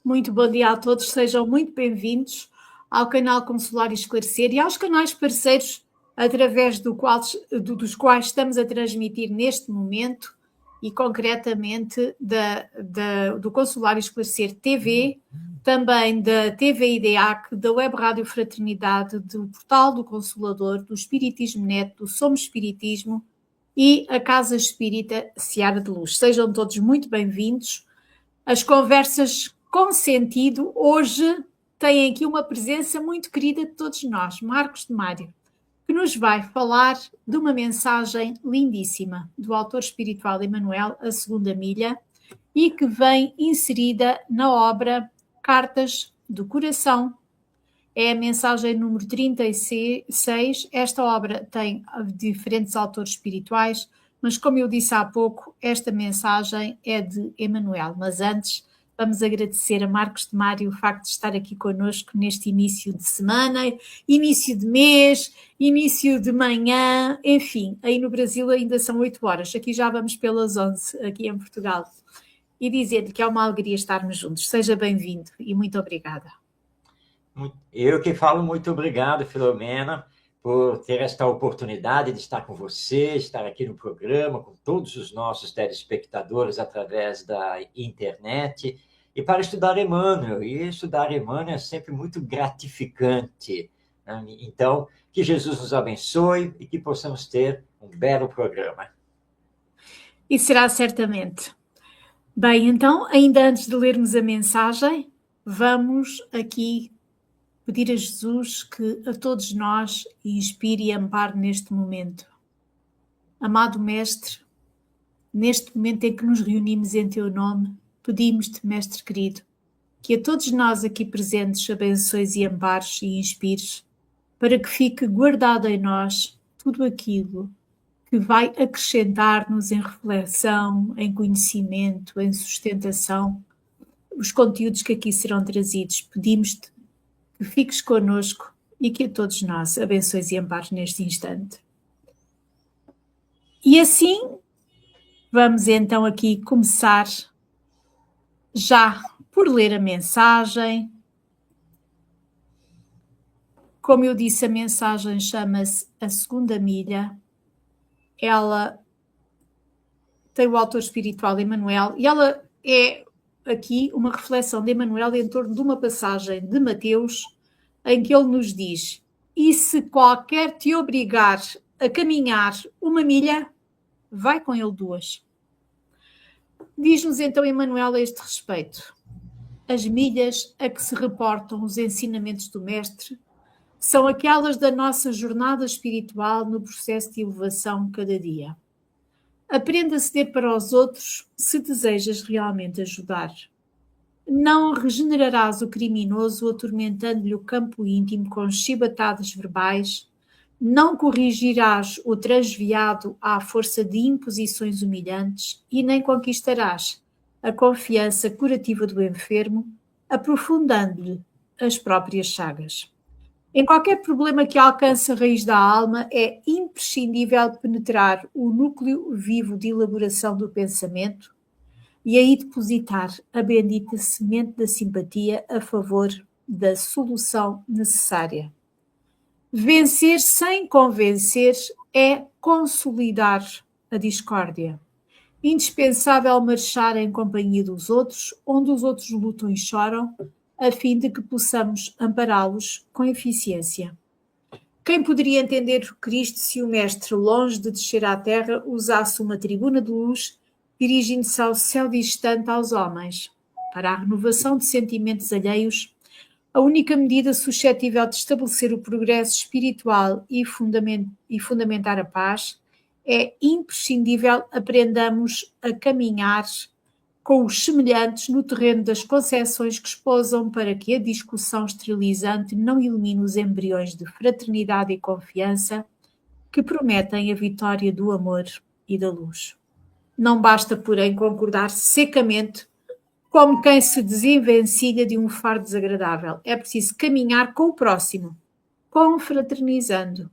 Muito bom dia a todos, sejam muito bem-vindos ao canal Consolar e Esclarecer e aos canais parceiros através dos quais estamos a transmitir neste momento e concretamente do Consolar e Esclarecer TV, também da TV IDEAC, da Web Rádio Fraternidade, do Portal do Consolador, do Espiritismo Net, do Somos Espiritismo e a Casa Espírita Seara de Luz. Sejam todos muito bem-vindos. As conversas com sentido hoje têm aqui uma presença muito querida de todos nós, Marcos de Mário, que nos vai falar de uma mensagem lindíssima do autor espiritual Emmanuel, A Segunda Milha, e que vem inserida na obra Cartas do Coração. É a mensagem número 36. Esta obra tem diferentes autores espirituais, mas como eu disse há pouco, esta mensagem é de Emmanuel. Mas antes, vamos agradecer a Marcos de Mário o facto de estar aqui connosco neste início de semana, início de mês, início de manhã, enfim, aí no Brasil ainda são 8 horas, aqui já vamos pelas 11, aqui em Portugal. E dizer-lhe que é uma alegria estarmos juntos. Seja bem-vindo e muito obrigada. Eu que falo muito obrigado, Filomena, por ter esta oportunidade de estar com você, estar aqui no programa, com todos os nossos telespectadores através da internet, e para estudar Emmanuel. E estudar Emmanuel é sempre muito gratificante, né? Então, que Jesus nos abençoe e que possamos ter um belo programa. E será certamente. Bem, então, ainda antes de lermos a mensagem, vamos aqui pedir a Jesus que a todos nós inspire e ampare neste momento. Amado Mestre, neste momento em que nos reunimos em Teu nome, pedimos-te, Mestre querido, que a todos nós aqui presentes abençoes e ampares e inspires, para que fique guardado em nós tudo aquilo que vai acrescentar-nos em reflexão, em conhecimento, em sustentação, os conteúdos que aqui serão trazidos. Pedimos-te que fiques connosco e que a todos nós abençoes e ampares neste instante. E assim, vamos então aqui começar já por ler a mensagem. Como eu disse, a mensagem chama-se A Segunda Milha. Ela tem o autor espiritual Emmanuel e ela é aqui uma reflexão de Emmanuel em torno de uma passagem de Mateus em que ele nos diz: e se qualquer te obrigar a caminhar 1 milha, vai com ele 2. Diz-nos então Emmanuel a este respeito: as milhas a que se reportam os ensinamentos do Mestre são aquelas da nossa jornada espiritual no processo de elevação cada dia. Aprende a ceder para os outros se desejas realmente ajudar. Não regenerarás o criminoso atormentando-lhe o campo íntimo com chibatadas verbais, não corrigirás o transviado à força de imposições humilhantes e nem conquistarás a confiança curativa do enfermo, aprofundando-lhe as próprias chagas. Em qualquer problema que alcance a raiz da alma, é imprescindível penetrar o núcleo vivo de elaboração do pensamento e aí depositar a bendita semente da simpatia a favor da solução necessária. Vencer sem convencer é consolidar a discórdia. Indispensável marchar em companhia dos outros, onde os outros lutam e choram, a fim de que possamos ampará-los com eficiência. Quem poderia entender Cristo se o Mestre, longe de descer à terra, usasse uma tribuna de luz, dirigindo-se ao céu distante aos homens? Para a renovação de sentimentos alheios, a única medida suscetível de estabelecer o progresso espiritual e fundamentar a paz, é imprescindível aprendamos a caminhar com os semelhantes no terreno das concepções que esposam para que a discussão esterilizante não elimine os embriões de fraternidade e confiança que prometem a vitória do amor e da luz. Não basta, porém, concordar secamente como quem se desenvencilha de um fardo desagradável. É preciso caminhar com o próximo, confraternizando,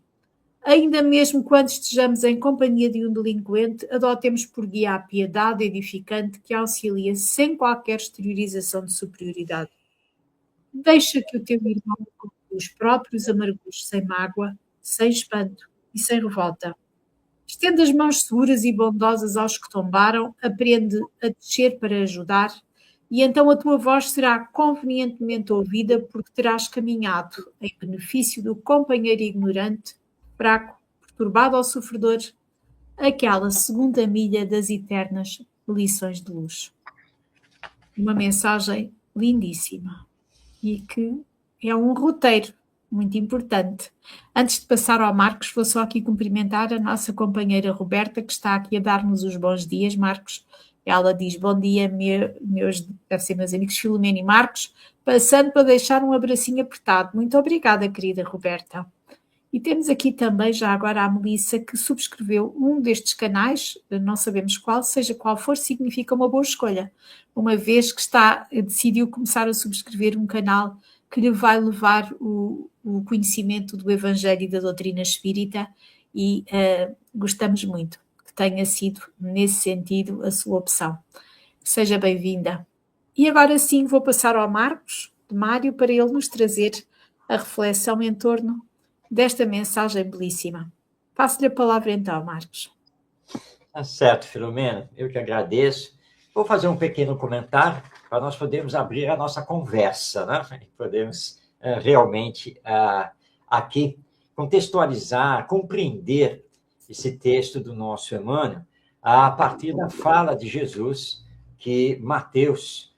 Ainda mesmo quando estejamos em companhia de um delinquente, adotemos por guia a piedade edificante que auxilia sem qualquer exteriorização de superioridade. Deixa que o teu irmão conclua os próprios amargos sem mágoa, sem espanto e sem revolta. Estende as mãos seguras e bondosas aos que tombaram, aprende a descer para ajudar, e então a tua voz será convenientemente ouvida, porque terás caminhado em benefício do companheiro ignorante, fraco, perturbado ou sofredor, aquela segunda milha das eternas lições de luz. Uma mensagem lindíssima e que é um roteiro muito importante. Antes de passar ao Marcos, vou só aqui cumprimentar a nossa companheira Roberta, que está aqui a dar-nos os bons dias, Marcos. Ela diz: bom dia, meus, deve ser meus amigos Filomena e Marcos, passando para deixar um abracinho apertado. Muito obrigada, querida Roberta. E temos aqui também, já agora, a Melissa, que subscreveu um destes canais, não sabemos qual, seja qual for, significa uma boa escolha, uma vez que decidiu começar a subscrever um canal que lhe vai levar o conhecimento do Evangelho e da doutrina espírita, e gostamos muito que tenha sido, nesse sentido, a sua opção. Seja bem-vinda. E agora sim vou passar ao Marcos, de Mário, para ele nos trazer a reflexão em torno desta mensagem belíssima. Passo-lhe a palavra então, Marcos. Tá certo, Filomena, eu que agradeço. Vou fazer um pequeno comentário para nós podermos abrir a nossa conversa, né? Podemos realmente aqui contextualizar, compreender esse texto do nosso Emmanuel a partir da fala de Jesus que Mateus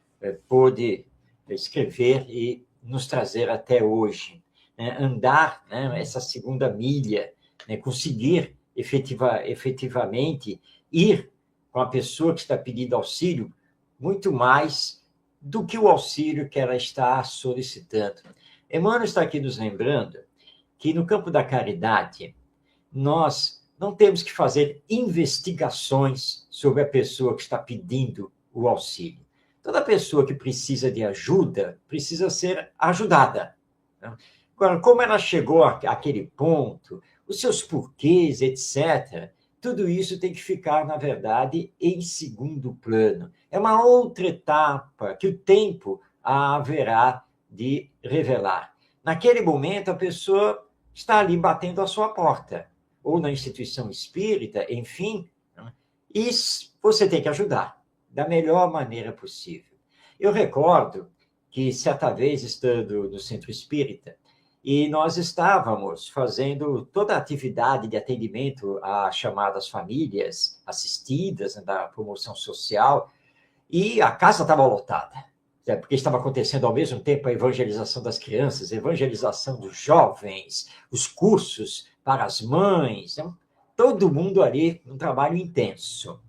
pôde escrever e nos trazer até hoje. Andar, né, essa segunda milha, né, conseguir efetivamente ir com a pessoa que está pedindo auxílio, muito mais do que o auxílio que ela está solicitando. Emmanuel está aqui nos lembrando que no campo da caridade, nós não temos que fazer investigações sobre a pessoa que está pedindo o auxílio. Toda pessoa que precisa de ajuda precisa ser ajudada. Agora, como ela chegou àquele ponto, os seus porquês, etc., tudo isso tem que ficar, na verdade, em segundo plano. É uma outra etapa que o tempo haverá de revelar. Naquele momento, a pessoa está ali batendo a sua porta, ou na instituição espírita, enfim, e você tem que ajudar da melhor maneira possível. Eu recordo que, certa vez, estando no centro espírita, e nós estávamos fazendo toda a atividade de atendimento às chamadas famílias assistidas, né, da promoção social, e a casa estava lotada, porque estava acontecendo ao mesmo tempo a evangelização das crianças, a evangelização dos jovens, os cursos para as mães, né? Todo mundo ali num trabalho intenso.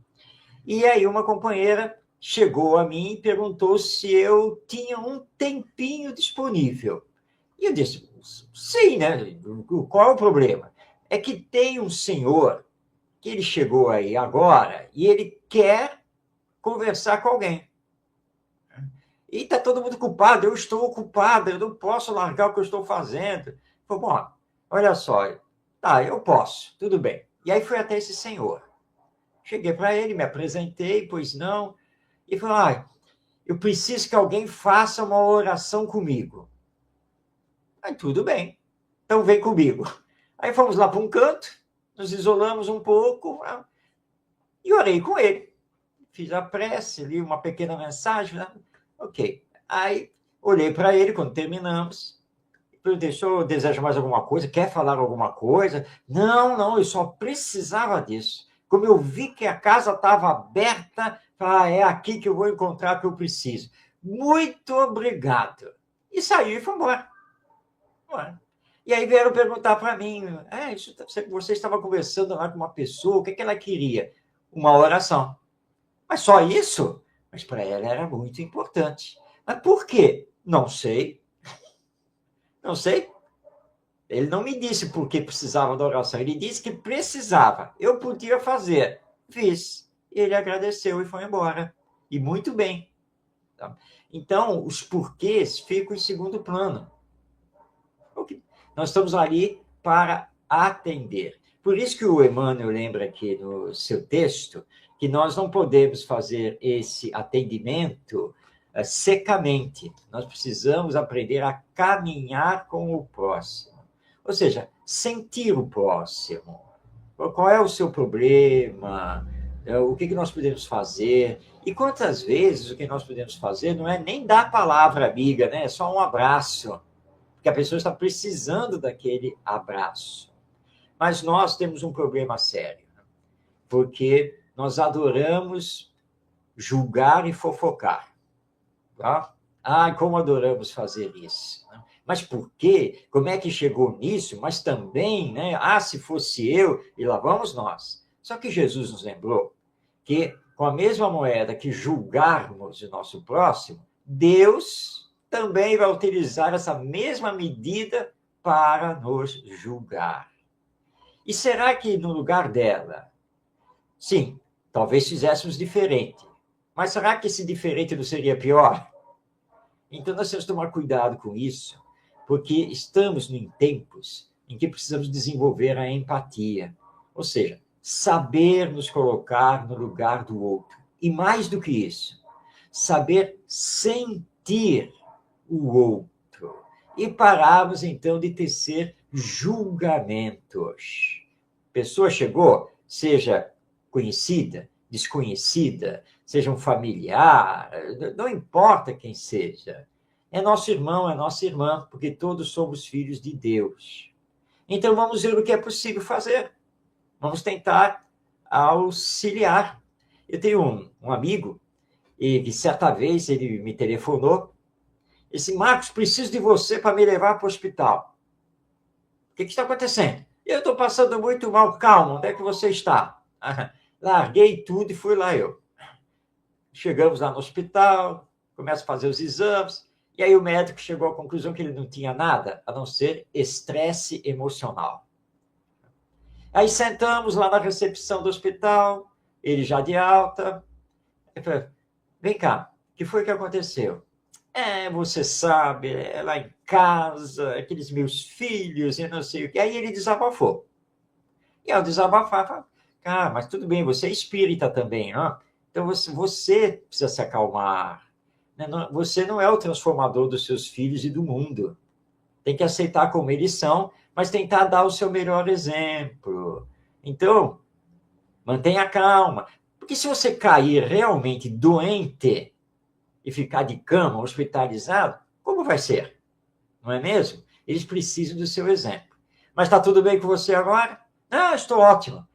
E aí uma companheira chegou a mim e perguntou se eu tinha um tempinho disponível. E eu disse: sim, né? Qual é o problema? É que tem um senhor que ele chegou aí agora e ele quer conversar com alguém. E está todo mundo ocupado, eu estou ocupado, eu não posso largar o que eu estou fazendo. Falei: bom, olha só, tá, eu posso, tudo bem. E aí fui até esse senhor. Cheguei para ele, me apresentei, pois não, e falei: eu preciso que alguém faça uma oração comigo. Aí, tudo bem, então vem comigo. Aí fomos lá para um canto, nos isolamos um pouco e orei com ele. Fiz a prece, li uma pequena mensagem, né? Ok. Aí olhei para ele quando terminamos. Perguntei: o senhor deseja mais alguma coisa? Quer falar alguma coisa? Não, eu só precisava disso. Como eu vi que a casa estava aberta, é aqui que eu vou encontrar o que eu preciso. Muito obrigado. E saiu e foi embora. E aí vieram perguntar para mim: você estava conversando lá com uma pessoa, o que ela queria? Uma oração. Mas só isso? Mas para ela era muito importante. Mas por quê? Não sei. Não sei. Ele não me disse por que precisava da oração. Ele disse que precisava. Eu podia fazer. Fiz. E ele agradeceu e foi embora. E muito bem. Então, os porquês ficam em segundo plano. Nós estamos ali para atender. Por isso que o Emmanuel lembra aqui no seu texto que nós não podemos fazer esse atendimento secamente. Nós precisamos aprender a caminhar com o próximo. Ou seja, sentir o próximo. Qual é o seu problema? O que nós podemos fazer? E quantas vezes o que nós podemos fazer não é nem dar palavra amiga, né? É só um abraço. Porque a pessoa está precisando daquele abraço. Mas nós temos um problema sério, porque nós adoramos julgar e fofocar. Tá? Como adoramos fazer isso. Mas por quê? Como é que chegou nisso? Mas também, né? Se fosse eu, e lá vamos nós. Só que Jesus nos lembrou que, com a mesma moeda que julgarmos o nosso próximo, Deus também vai utilizar essa mesma medida para nos julgar. E será que no lugar dela, sim, talvez fizéssemos diferente, mas será que esse diferente não seria pior? Então nós temos que tomar cuidado com isso, porque estamos em tempos em que precisamos desenvolver a empatia, ou seja, saber nos colocar no lugar do outro. E mais do que isso, saber sentir o outro. E pararmos, então, de tecer julgamentos. Pessoa chegou, seja conhecida, desconhecida, seja um familiar, não importa quem seja. É nosso irmão, é nossa irmã, porque todos somos filhos de Deus. Então, vamos ver o que é possível fazer. Vamos tentar auxiliar. Eu tenho um amigo, e certa vez ele me telefonou, e disse: Marcos, preciso de você para me levar para o hospital. O que está acontecendo? Eu estou passando muito mal. Calma, onde é que você está? Larguei tudo e fui lá eu. Chegamos lá no hospital, começa a fazer os exames, e aí o médico chegou à conclusão que ele não tinha nada a não ser estresse emocional. Aí sentamos lá na recepção do hospital, ele já de alta. Eu falei: vem cá, o que foi que aconteceu? Você sabe, lá em casa, aqueles meus filhos, e não sei o que. Aí ele desabafou. E ao desabafar, mas tudo bem, você é espírita também, não? Então você precisa se acalmar. Você não é o transformador dos seus filhos e do mundo. Tem que aceitar como eles são, mas tentar dar o seu melhor exemplo. Então, mantenha calma. Porque se você cair realmente doente e ficar de cama, hospitalizado, como vai ser? Não é mesmo? Eles precisam do seu exemplo. Mas está tudo bem com você agora? Estou ótimo.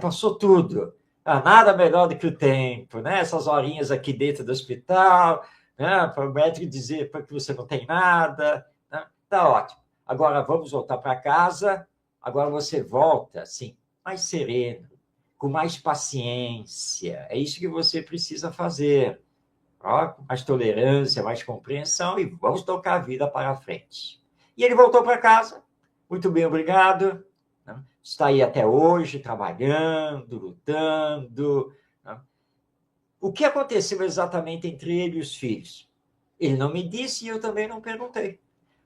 Passou tudo. Nada melhor do que o tempo, né? Essas horinhas aqui dentro do hospital, né? Para o médico dizer que você não tem nada. Está ótimo. Agora vamos voltar para casa. Agora você volta, assim, mais sereno, com mais paciência. É isso que você precisa fazer. Mais tolerância, mais compreensão, e vamos tocar a vida para frente. E ele voltou para casa. Muito bem, obrigado. Está aí até hoje, trabalhando, lutando. O que aconteceu exatamente entre ele e os filhos? Ele não me disse e eu também não perguntei.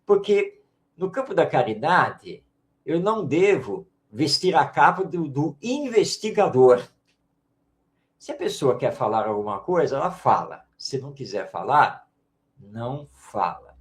Porque no campo da caridade, eu não devo vestir a capa do investigador. Se a pessoa quer falar alguma coisa, ela fala. Se não quiser falar, não fala.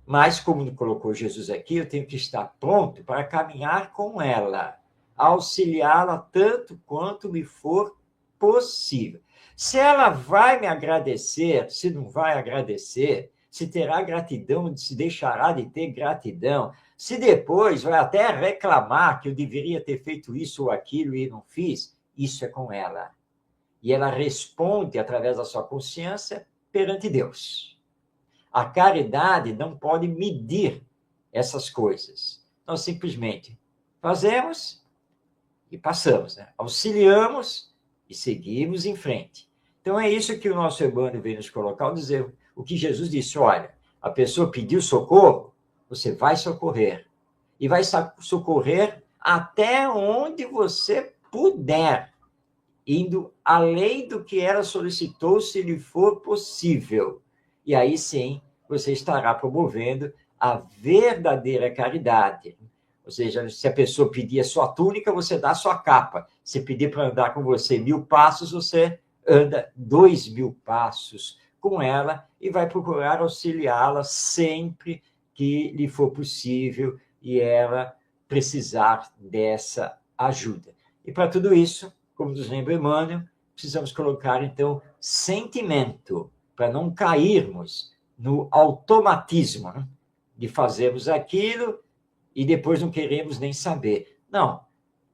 Mas, como colocou Jesus aqui, eu tenho que estar pronto para caminhar com ela, auxiliá-la tanto quanto me for possível. Se ela vai me agradecer, se não vai agradecer, se terá gratidão, se deixará de ter gratidão, se depois vai até reclamar que eu deveria ter feito isso ou aquilo e não fiz, isso é com ela. E ela responde através da sua consciência perante Deus. A caridade não pode medir essas coisas. Nós simplesmente fazemos e passamos, né? Auxiliamos e seguimos em frente. Então é isso que o nosso Emmanuel veio nos colocar, ao dizer o que Jesus disse: olha, a pessoa pediu socorro, você vai socorrer. E vai socorrer até onde você puder, indo além do que ela solicitou, se lhe for possível. E aí sim, você estará promovendo a verdadeira caridade. Ou seja, se a pessoa pedir a sua túnica, você dá a sua capa. Se pedir para andar com você 1000 passos, você anda 2000 passos com ela e vai procurar auxiliá-la sempre que lhe for possível e ela precisar dessa ajuda. E para tudo isso, como nos lembra Emmanuel, precisamos colocar, então, sentimento, para não cairmos no automatismo, né, de fazermos aquilo e depois não queremos nem saber. Não,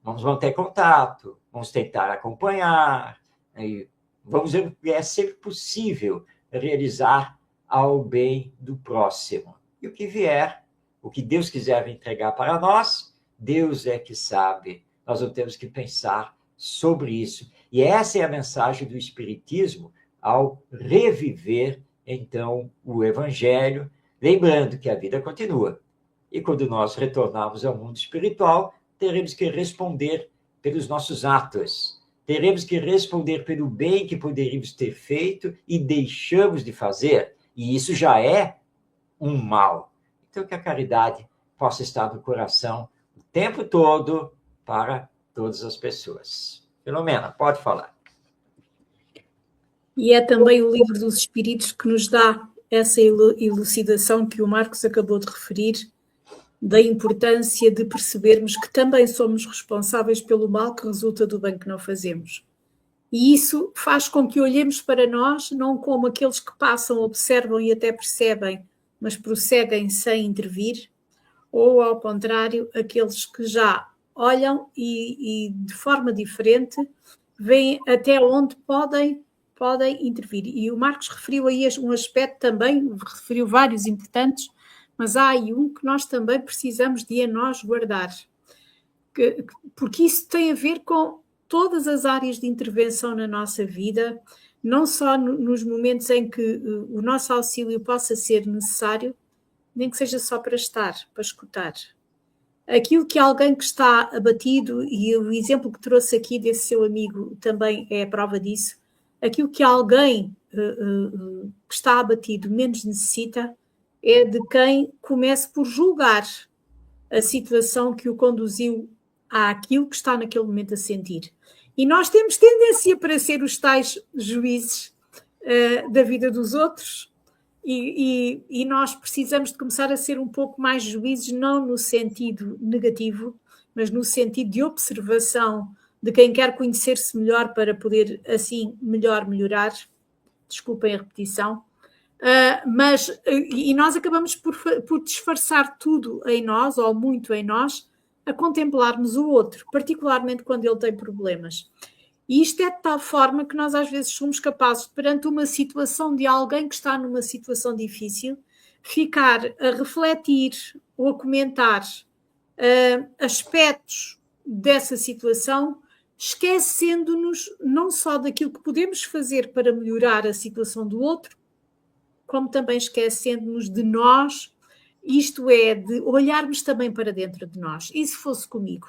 vamos manter contato, vamos tentar acompanhar, e vamos ver o que é sempre possível realizar ao bem do próximo. E o que vier, o que Deus quiser entregar para nós, Deus é que sabe. Nós não temos que pensar sobre isso. E essa é a mensagem do Espiritismo ao reviver, então, o Evangelho, lembrando que a vida continua. E quando nós retornarmos ao mundo espiritual, teremos que responder pelos nossos atos. Teremos que responder pelo bem que poderíamos ter feito e deixamos de fazer. E isso já é um mal. Então, que a caridade possa estar no coração o tempo todo para todas as pessoas. Filomena, pode falar. E é também o Livro dos Espíritos que nos dá essa elucidação que o Marcos acabou de referir, da importância de percebermos que também somos responsáveis pelo mal que resulta do bem que não fazemos. E isso faz com que olhemos para nós não como aqueles que passam, observam e até percebem, mas prosseguem sem intervir, ou, ao contrário, aqueles que já olham e de forma diferente, veem até onde podem intervir. E o Marcos referiu aí um aspecto também, referiu vários importantes, mas há aí um que nós também precisamos de a nós guardar, porque isso tem a ver com todas as áreas de intervenção na nossa vida, não só nos momentos em que o nosso auxílio possa ser necessário, nem que seja só para estar, para escutar. Aquilo que alguém que está abatido, e o exemplo que trouxe aqui desse seu amigo também é a prova disso, aquilo que alguém que está abatido menos necessita é de quem comece por julgar a situação que o conduziu àquilo que está naquele momento a sentir. E nós temos tendência para ser os tais juízes da vida dos outros, e nós precisamos de começar a ser um pouco mais juízes, não no sentido negativo, mas no sentido de observação de quem quer conhecer-se melhor para poder, assim, melhorar. Desculpem a repetição. E nós acabamos por disfarçar tudo em nós, ou muito em nós, a contemplarmos o outro, particularmente quando ele tem problemas. E isto é de tal forma que nós às vezes somos capazes, perante uma situação de alguém que está numa situação difícil, ficar a refletir ou a comentar aspectos dessa situação, esquecendo-nos não só daquilo que podemos fazer para melhorar a situação do outro, como também esquecendo-nos de nós, isto é, de olharmos também para dentro de nós. E se fosse comigo?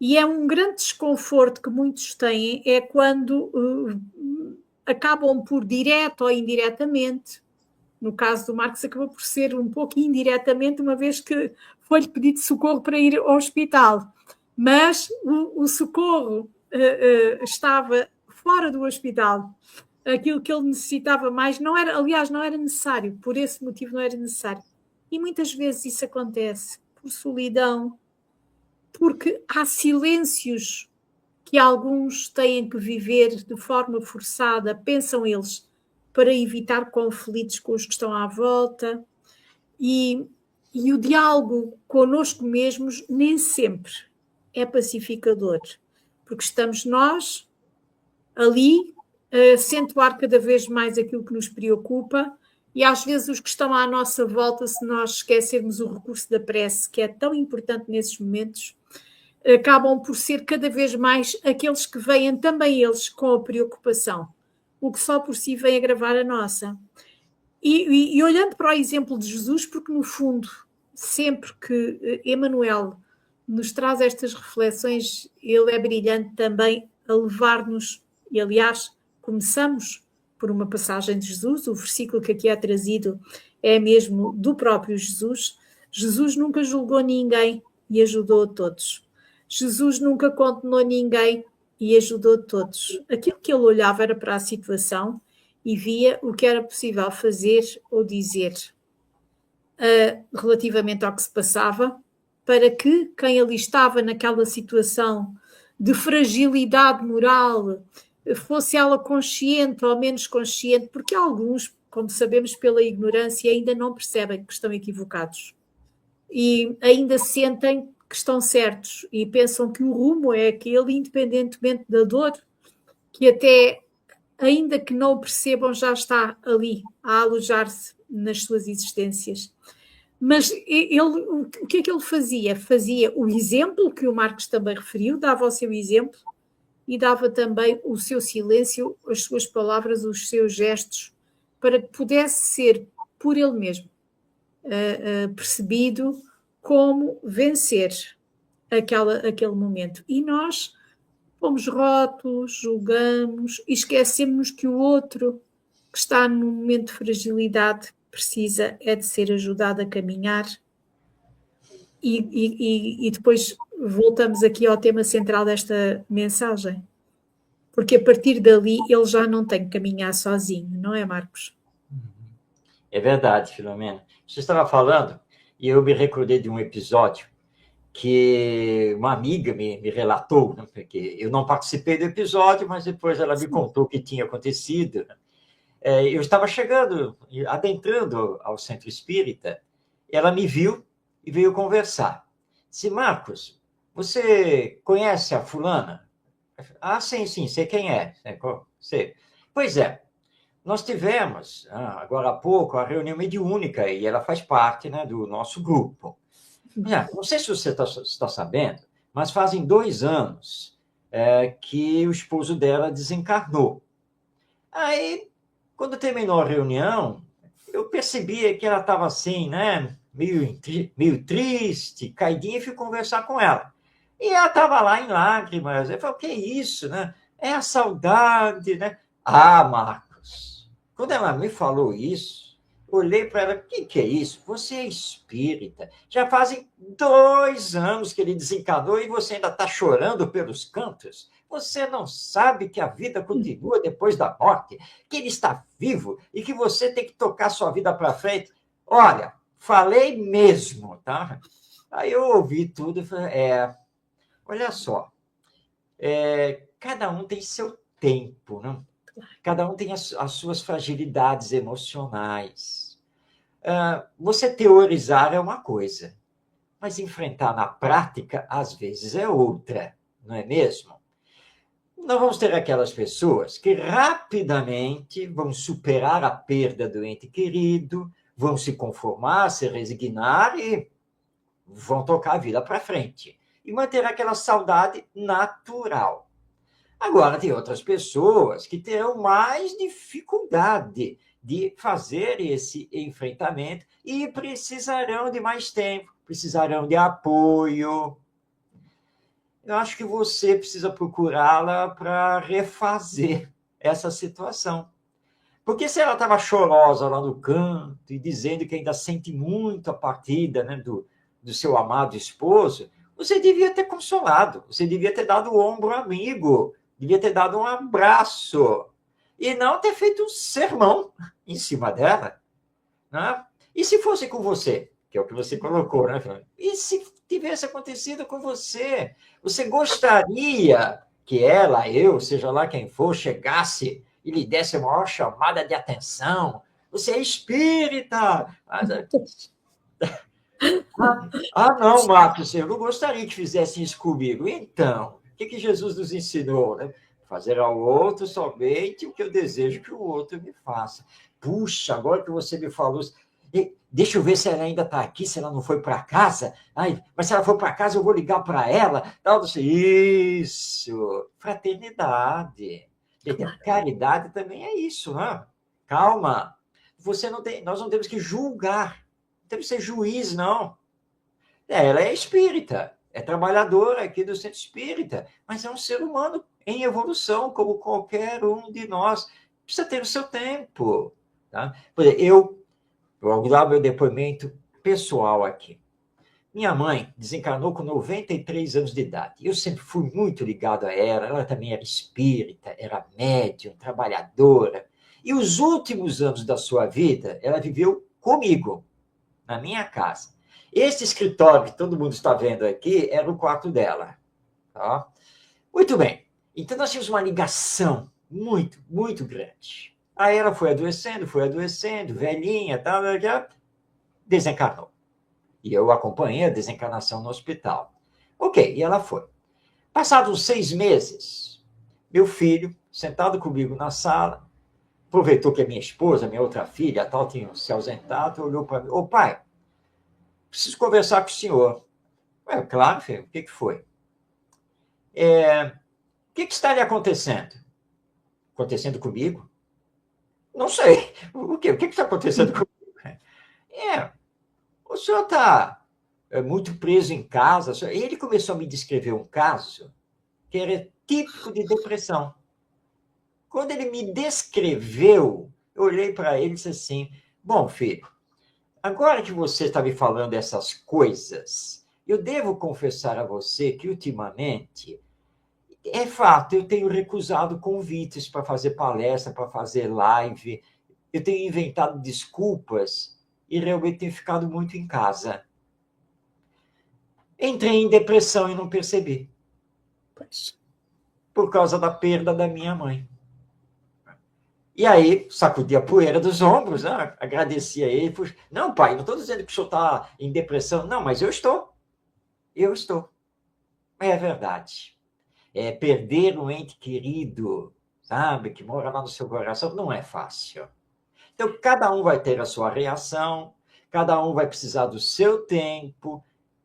E é um grande desconforto que muitos têm, é quando acabam por, direto ou indiretamente, no caso do Marcos acabou por ser um pouco indiretamente, uma vez que foi-lhe pedido socorro para ir ao hospital. Mas o socorro estava fora do hospital. Aquilo que ele necessitava mais não era necessário, por esse motivo não era necessário. E muitas vezes isso acontece por solidão, porque há silêncios que alguns têm que viver de forma forçada, pensam eles, para evitar conflitos com os que estão à volta. E o diálogo connosco mesmos nem sempre é pacificador, porque estamos nós ali a acentuar cada vez mais aquilo que nos preocupa, e às vezes os que estão à nossa volta, se nós esquecermos o recurso da prece, que é tão importante nesses momentos, acabam por ser cada vez mais aqueles que vêm também eles com a preocupação, o que só por si vem agravar a nossa. E olhando para o exemplo de Jesus, porque no fundo, sempre que Emmanuel nos traz estas reflexões, ele é brilhante também a levar-nos, e aliás, começamos por uma passagem de Jesus, o versículo que aqui é trazido é mesmo do próprio Jesus. Jesus nunca julgou ninguém, e ajudou a todos. Jesus nunca condenou ninguém e ajudou a todos. Aquilo que ele olhava era para a situação e via o que era possível fazer ou dizer relativamente ao que se passava, para que quem ali estava naquela situação de fragilidade moral, fosse ela consciente ou menos consciente, porque alguns, como sabemos pela ignorância, ainda não percebem que estão equivocados e ainda sentem que estão certos e pensam que o rumo é aquele, independentemente da dor, que até, ainda que não o percebam, já está ali a alojar-se nas suas existências. Mas ele, o que é que ele fazia? Fazia o exemplo, que o Marcos também referiu, dava o seu exemplo e dava também o seu silêncio, as suas palavras, os seus gestos, para que pudesse ser por ele mesmo percebido como vencer aquele momento. E nós pomos rótulos, julgamos e esquecemos que o outro que está num momento de fragilidade precisa é de ser ajudado a caminhar. E depois voltamos aqui ao tema central desta mensagem, porque a partir dali ele já não tem que caminhar sozinho, não é, Marcos? É verdade, Filomena. Você estava falando e eu me recordei de um episódio que uma amiga me relatou, né, porque eu não participei do episódio, mas depois ela me contou o que tinha acontecido. Eu estava chegando, adentrando ao centro espírita, ela me viu e veio conversar. Disse, Marcos, você conhece a fulana? Ah, sim, sei quem é. Sei. Pois é, nós tivemos, agora há pouco, a reunião mediúnica, e ela faz parte, né, do nosso grupo. Não sei se você está sabendo, mas fazem 2 anos que o esposo dela desencarnou. Aí, quando terminou a reunião, eu percebi que ela estava assim, né, meio triste, caidinha, e fui conversar com ela. E ela estava lá em lágrimas. Eu falei, o que é isso, né? É a saudade, né? Ah, Marcos, quando ela me falou isso, olhei para ela, o que é isso? Você é espírita. Já fazem 2 anos que ele desencarnou e você ainda está chorando pelos cantos? Você não sabe que a vida continua depois da morte, que ele está vivo e que você tem que tocar sua vida para frente? Olha, falei mesmo, tá? Aí eu ouvi tudo e falei, olha só, cada um tem seu tempo, né? Cada um tem as suas fragilidades emocionais. Você teorizar é uma coisa, mas enfrentar na prática, às vezes, é outra, não é mesmo? Nós vamos ter aquelas pessoas que rapidamente vão superar a perda do ente querido, vão se conformar, se resignar e vão tocar a vida para frente. E manter aquela saudade natural. Agora, tem outras pessoas que terão mais dificuldade de fazer esse enfrentamento e precisarão de mais tempo, precisarão de apoio. Eu acho que você precisa procurá-la para refazer essa situação. Porque se ela estava chorosa lá no canto e dizendo que ainda sente muito a partida, né, do seu amado esposo, você devia ter consolado, você devia ter dado o ombro amigo, devia ter dado um abraço e não ter feito um sermão em cima dela. Né? E se fosse com você, que é o que você colocou, né? E se tivesse acontecido com você? Você gostaria que ela, eu, seja lá quem for, chegasse e lhe desse a maior chamada de atenção? Você é espírita! Não, Marcos, eu não gostaria que fizessem isso comigo. Então, o que Jesus nos ensinou? Né? Fazer ao outro somente o que eu desejo que o outro me faça. Puxa, agora que você me falou, deixa eu ver se ela ainda está aqui, se ela não foi para casa. Mas se ela for para casa, eu vou ligar para ela. Isso, fraternidade. Caridade também é isso, né? Calma. Nós não temos que julgar. Não temos que ser juiz, não. Ela é espírita, é trabalhadora aqui do centro espírita, mas é um ser humano em evolução, como qualquer um de nós. Precisa ter o seu tempo. Tá? Eu vou dar meu depoimento pessoal aqui. Minha mãe desencarnou com 93 anos de idade. Eu sempre fui muito ligado a ela. Ela também era espírita, era médium, trabalhadora. E os últimos anos da sua vida, ela viveu comigo, na minha casa. Esse escritório que todo mundo está vendo aqui era o quarto dela. Tá? Muito bem. Então, nós tínhamos uma ligação muito, muito grande. Aí ela foi adoecendo, velhinha, tal, desencarnou. E eu acompanhei a desencarnação no hospital. Ok, e ela foi. Passados uns 6 meses, meu filho, sentado comigo na sala, aproveitou que a minha esposa, minha outra filha, tal, tinham se ausentado, olhou para mim: ô pai, preciso conversar com o senhor. Claro, filho, o que foi? O que está lhe acontecendo? Acontecendo comigo? Não sei. O que está acontecendo comigo? O senhor está muito preso em casa. E ele começou a me descrever um caso que era típico de depressão. Quando ele me descreveu, eu olhei para ele e disse assim: bom, filho, agora que você está me falando essas coisas, eu devo confessar a você que, ultimamente, é fato, eu tenho recusado convites para fazer palestra, para fazer live, eu tenho inventado desculpas e realmente tenho ficado muito em casa. Entrei em depressão e não percebi. Por causa da perda da minha mãe. E aí, sacudi a poeira dos ombros, né? Agradeci a ele. Não, pai, não estou dizendo que o senhor está em depressão. Não, mas eu estou. Eu estou. É verdade. Perder um ente querido, sabe, que mora lá no seu coração, não é fácil. Então, cada um vai ter a sua reação, cada um vai precisar do seu tempo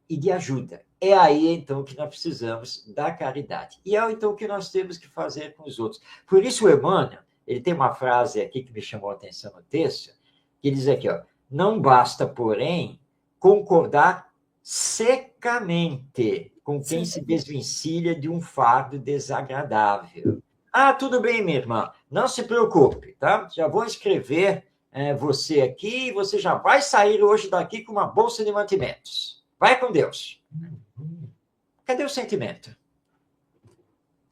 e de ajuda. É aí, então, que nós precisamos da caridade. E é, então, o que nós temos que fazer com os outros. Por isso, o Emmanuel, ele tem uma frase aqui que me chamou a atenção no texto, que diz aqui, ó: não basta, porém, concordar secamente com quem se desvencilha de um fardo desagradável. Ah, tudo bem, minha irmã, não se preocupe, tá? Já vou escrever você aqui e você já vai sair hoje daqui com uma bolsa de mantimentos. Vai com Deus. Cadê o sentimento?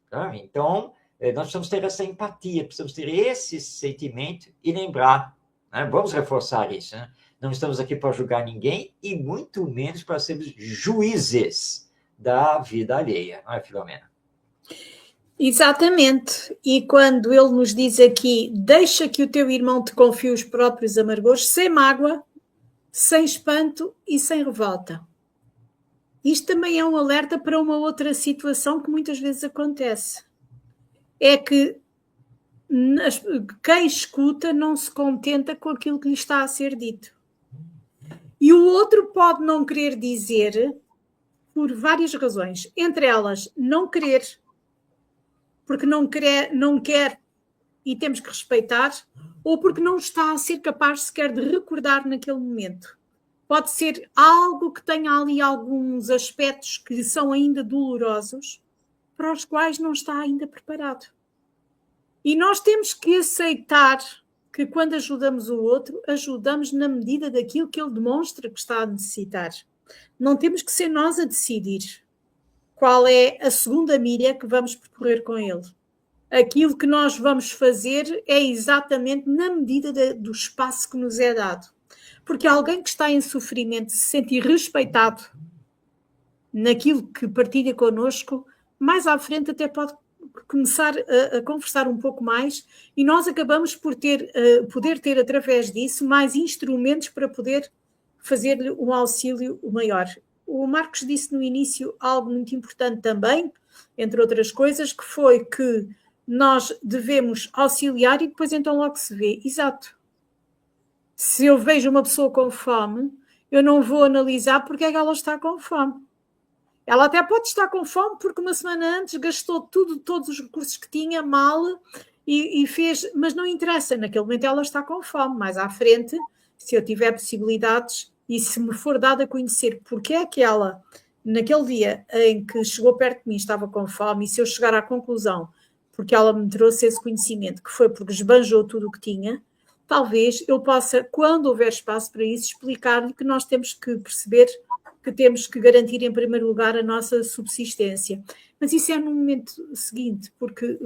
Tá? Então, nós precisamos ter essa empatia, precisamos ter esse sentimento e lembrar, né? Vamos reforçar isso, né? Não estamos aqui para julgar ninguém e muito menos para sermos juízes da vida alheia, não é, Filomena? Exatamente. E quando ele nos diz aqui: deixa que o teu irmão te confie os próprios amargores, sem mágoa, sem espanto e sem revolta. Isto também é um alerta para uma outra situação que muitas vezes acontece. É que quem escuta não se contenta com aquilo que lhe está a ser dito. E o outro pode não querer dizer por várias razões. Entre elas, não querer, porque não quer e temos que respeitar, ou porque não está a ser capaz sequer de recordar naquele momento. Pode ser algo que tenha ali alguns aspectos que são ainda dolorosos, para os quais não está ainda preparado. E nós temos que aceitar que quando ajudamos o outro, ajudamos na medida daquilo que ele demonstra que está a necessitar. Não temos que ser nós a decidir qual é a segunda milha que vamos percorrer com ele. Aquilo que nós vamos fazer é exatamente na medida do espaço que nos é dado. Porque alguém que está em sofrimento se sentir respeitado naquilo que partilha connosco, mais à frente até pode começar a conversar um pouco mais e nós acabamos por poder ter, através disso, mais instrumentos para poder fazer-lhe um auxílio maior. O Marcos disse no início algo muito importante também, entre outras coisas, que foi que nós devemos auxiliar e depois então logo se vê. Exato. Se eu vejo uma pessoa com fome, eu não vou analisar porque é que ela está com fome. Ela até pode estar com fome porque uma semana antes gastou todos os recursos que tinha mal e fez, mas não interessa, naquele momento ela está com fome. Mais à frente, se eu tiver possibilidades e se me for dado a conhecer porque é que ela, naquele dia em que chegou perto de mim, estava com fome, e se eu chegar à conclusão, porque ela me trouxe esse conhecimento, que foi porque esbanjou tudo o que tinha, talvez eu possa, quando houver espaço para isso, explicar-lhe que nós temos que perceber que temos que garantir, em primeiro lugar, a nossa subsistência. Mas isso é no momento seguinte, porque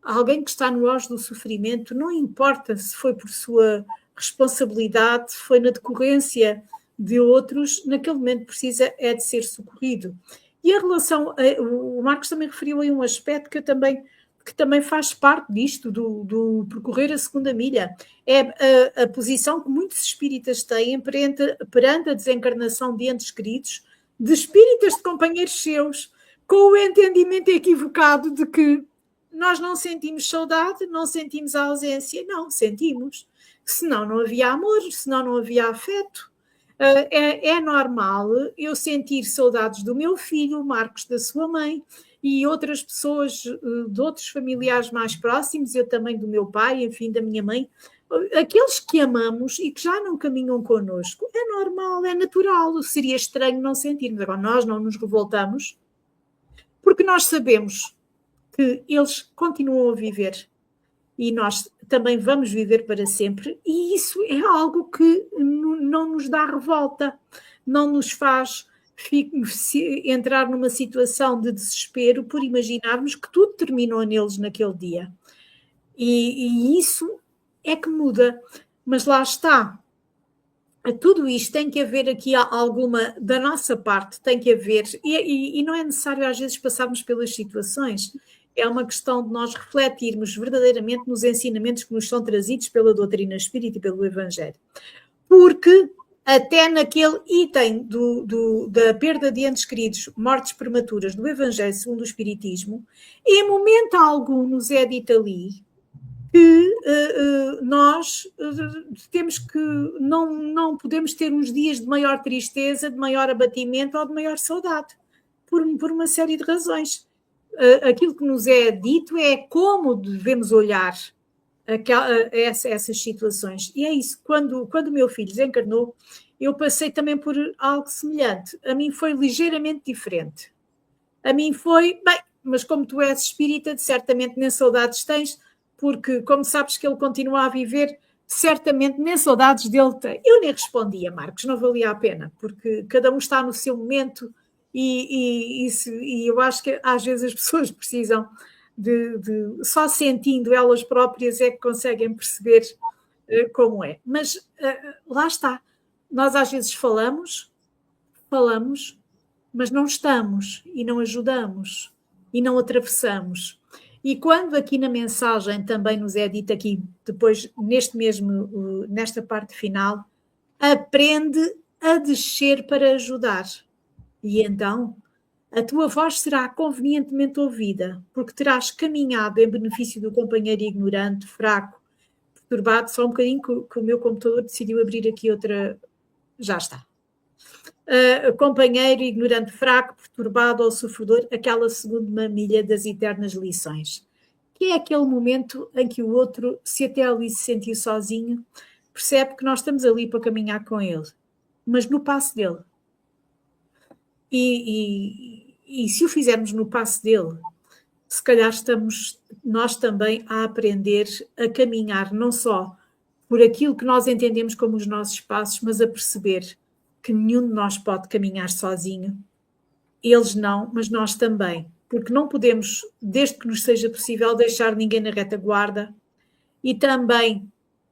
alguém que está no auge do sofrimento, não importa se foi por sua responsabilidade, se foi na decorrência de outros, naquele momento precisa é de ser socorrido. E a relação, o Marcos também referiu aí um aspecto que também faz parte disto, do percorrer a segunda milha. É a posição que muitos espíritas têm perante a desencarnação de entes queridos, de espíritas de companheiros seus, com o entendimento equivocado de que nós não sentimos saudade, não sentimos a ausência. Não, sentimos. Senão não havia amor, senão não havia afeto. É normal eu sentir saudades do meu filho, Marcos, da sua mãe, e outras pessoas de outros familiares mais próximos, eu também do meu pai, enfim, da minha mãe, aqueles que amamos e que já não caminham connosco. É normal, é natural, seria estranho não sentirmos. Agora, nós não nos revoltamos, porque nós sabemos que eles continuam a viver e nós também vamos viver para sempre, e isso é algo que não nos dá revolta, não nos faz entrar numa situação de desespero por imaginarmos que tudo terminou neles naquele dia. E isso é que muda. Mas lá está. Tudo isto tem que haver aqui alguma, da nossa parte, tem que haver, e não é necessário às vezes passarmos pelas situações, é uma questão de nós refletirmos verdadeiramente nos ensinamentos que nos são trazidos pela doutrina espírita e pelo Evangelho. Porque até naquele item da perda de entes queridos, mortes prematuras do Evangelho segundo o Espiritismo, em momento algum nos é dito ali que nós temos que não podemos ter uns dias de maior tristeza, de maior abatimento ou de maior saudade, por uma série de razões. Aquilo que nos é dito é como devemos olhar essas situações. E é isso. Quando o meu filho desencarnou, eu passei também por algo semelhante. A mim foi ligeiramente diferente. A mim foi, bem, mas como tu és espírita, certamente nem saudades tens, porque como sabes que ele continua a viver, certamente nem saudades dele tem. Eu nem respondia, Marcos, não valia a pena, porque cada um está no seu momento e eu acho que às vezes as pessoas precisam de só sentindo elas próprias é que conseguem perceber como é. Mas lá está. Nós às vezes falamos, mas não estamos e não ajudamos e não atravessamos. E quando aqui na mensagem também nos é dito aqui, depois nesta parte final, aprende a descer para ajudar. E então a tua voz será convenientemente ouvida, porque terás caminhado em benefício do companheiro ignorante, fraco, perturbado. Só um bocadinho que o meu computador decidiu abrir aqui outra... Já está. Companheiro ignorante, fraco, perturbado ou sofredor, aquela segunda milha das eternas lições. Que é aquele momento em que o outro, se até ali se sentiu sozinho, percebe que nós estamos ali para caminhar com ele, mas no passo dele. E se o fizermos no passo dele, se calhar estamos nós também a aprender a caminhar, não só por aquilo que nós entendemos como os nossos passos, mas a perceber que nenhum de nós pode caminhar sozinho. Eles não, mas nós também. Porque não podemos, desde que nos seja possível, deixar ninguém na retaguarda. E também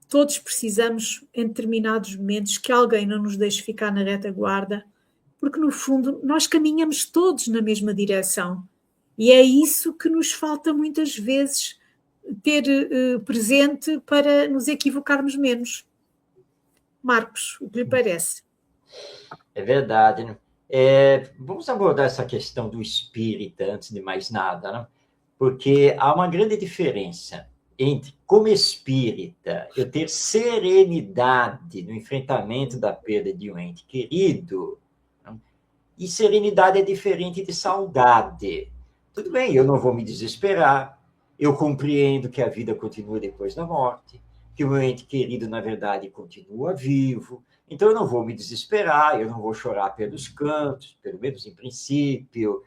todos precisamos, em determinados momentos, que alguém não nos deixe ficar na retaguarda, porque, no fundo, nós caminhamos todos na mesma direção. E é isso que nos falta muitas vezes ter presente para nos equivocarmos menos. Marcos, o que lhe parece? É verdade, né? Vamos abordar essa questão do espírita antes de mais nada, né? Porque há uma grande diferença entre, como espírita, eu ter serenidade no enfrentamento da perda de um ente querido, né? E serenidade é diferente de saudade. Tudo bem, eu não vou me desesperar, eu compreendo que a vida continua depois da morte, que o meu ente querido, na verdade, continua vivo. Então, eu não vou me desesperar, eu não vou chorar pelos cantos, pelo menos em princípio.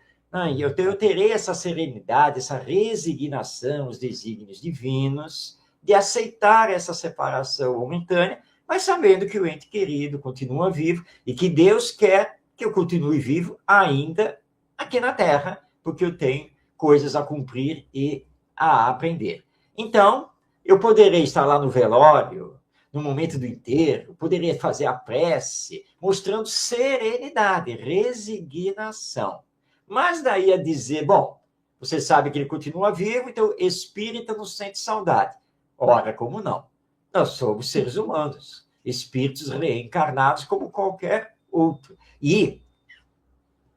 Eu terei essa serenidade, essa resignação, os desígnios divinos, de aceitar essa separação momentânea, mas sabendo que o ente querido continua vivo e que Deus quer que eu continue vivo ainda aqui na Terra, porque eu tenho coisas a cumprir e a aprender. Então, eu poderei estar lá no velório, no momento do enterro, poderia fazer a prece, mostrando serenidade, resignação. Mas daí a dizer, bom, você sabe que ele continua vivo, então espírita não sente saudade. Ora, como não? Nós somos seres humanos, espíritos reencarnados como qualquer outro. E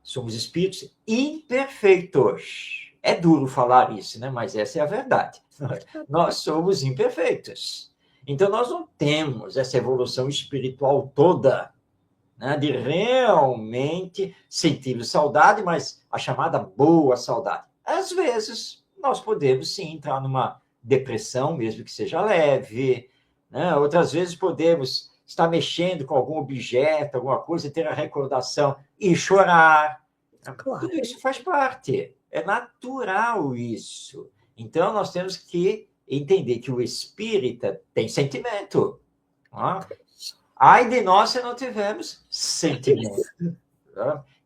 somos espíritos imperfeitos. É duro falar isso, né? Mas essa é a verdade. Nós somos imperfeitos. Então, nós não temos essa evolução espiritual toda, né, de realmente sentir saudade, mas a chamada boa saudade. Às vezes, nós podemos sim entrar numa depressão, mesmo que seja leve, né? Outras vezes podemos estar mexendo com algum objeto, alguma coisa, ter a recordação e chorar. Claro. Tudo isso faz parte, é natural isso. Então, nós temos que entender que o espírita tem sentimento. Ai de nós se não tivermos sentimento.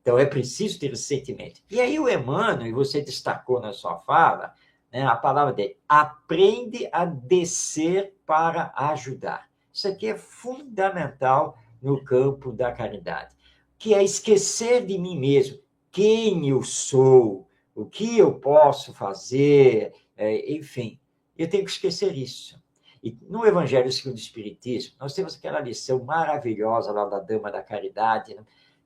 Então, é preciso ter sentimento. E aí o Emmanuel, e você destacou na sua fala, né, a palavra dele, aprende a descer para ajudar. Isso aqui é fundamental no campo da caridade, que é esquecer de mim mesmo, quem eu sou, o que eu posso fazer, enfim, eu tenho que esquecer isso. E no Evangelho segundo o Espiritismo, nós temos aquela lição maravilhosa lá da Dama da Caridade, né?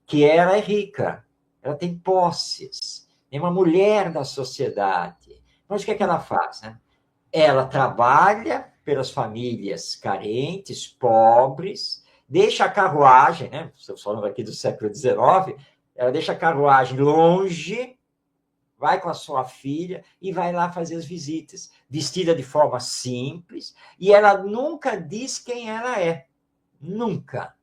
Que ela é rica, ela tem posses, é uma mulher da sociedade. Mas o que é que ela faz, né? Ela trabalha pelas famílias carentes, pobres, deixa a carruagem, né? Estamos falando aqui do século XIX, ela deixa a carruagem longe, vai com a sua filha e vai lá fazer as visitas, vestida de forma simples, e ela nunca diz quem ela é. Nunca.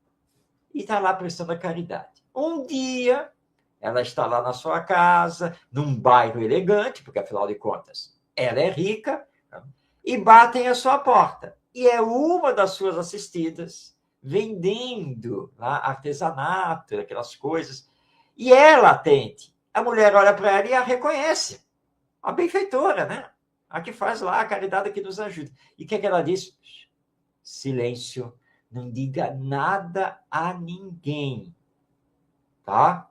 E está lá prestando a caridade. Um dia, ela está lá na sua casa, num bairro elegante, porque, afinal de contas, ela é rica, e batem a sua porta. E é uma das suas assistidas, vendendo lá, artesanato, aquelas coisas. E ela atende. A mulher olha para ela e a reconhece. A benfeitora, né? A que faz lá a caridade que nos ajuda. E o que é que ela diz? Silêncio. Não diga nada a ninguém. Tá?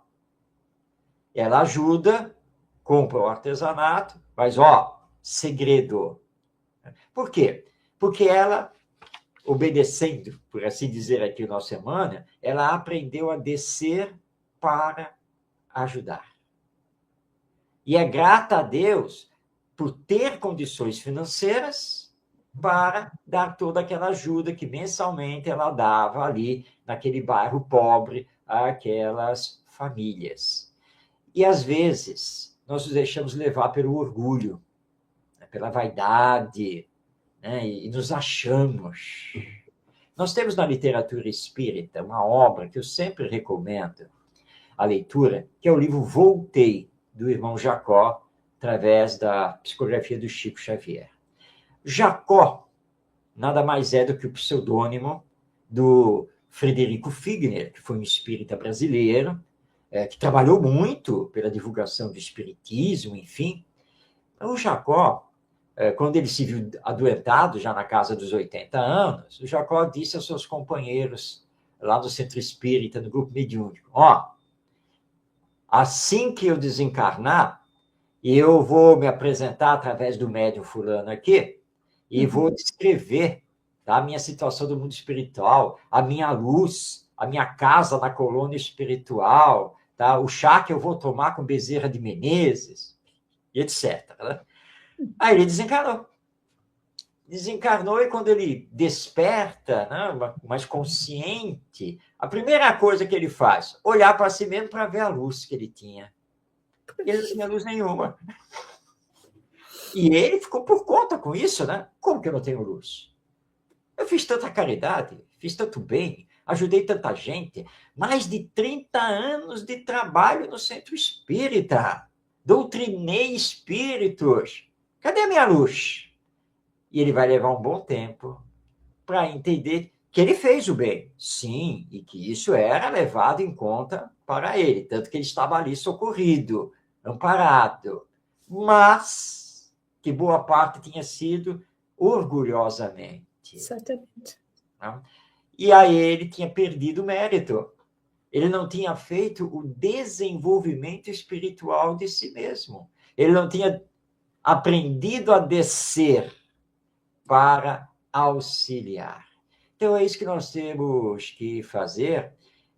Ela ajuda, compra o artesanato, mas, segredo. Por quê? Porque ela, obedecendo, por assim dizer aqui o nosso Emmanuel, ela aprendeu a descer para ajudar. E é grata a Deus por ter condições financeiras para dar toda aquela ajuda que mensalmente ela dava ali naquele bairro pobre àquelas famílias. E às vezes nós nos deixamos levar pelo orgulho, pela vaidade, né? E nos achamos. Nós temos na literatura espírita uma obra que eu sempre recomendo a leitura, que é o livro Voltei, do irmão Jacó, através da psicografia do Chico Xavier. Jacó nada mais é do que o pseudônimo do Frederico Figner, que foi um espírita brasileiro, que trabalhou muito pela divulgação do espiritismo, enfim. O Jacó, quando ele se viu adoentado, já na casa dos 80 anos, o Jacó disse aos seus companheiros, lá no Centro Espírita, no grupo mediúnico, assim que eu desencarnar, eu vou me apresentar através do médium fulano aqui e vou descrever, tá, a minha situação do mundo espiritual, a minha luz, a minha casa na colônia espiritual, tá, o chá que eu vou tomar com Bezerra de Menezes, e etc. Né? Aí ele desencarnou. Desencarnou e quando ele desperta, né, mais consciente, a primeira coisa que ele faz, olhar para si mesmo para ver a luz que ele tinha. Ele não tinha luz nenhuma. E ele ficou por conta com isso, né? Como que eu não tenho luz? Eu fiz tanta caridade, fiz tanto bem, ajudei tanta gente, mais de 30 anos de trabalho no Centro Espírita, doutrinei espíritos. Cadê a minha luz? E ele vai levar um bom tempo para entender que ele fez o bem, sim, e que isso era levado em conta para ele, tanto que ele estava ali socorrido, amparado, mas que boa parte tinha sido orgulhosamente. Exatamente. Né? E aí ele tinha perdido o mérito. Ele não tinha feito o desenvolvimento espiritual de si mesmo. Ele não tinha aprendido a descer para auxiliar. Então, é isso que nós temos que fazer,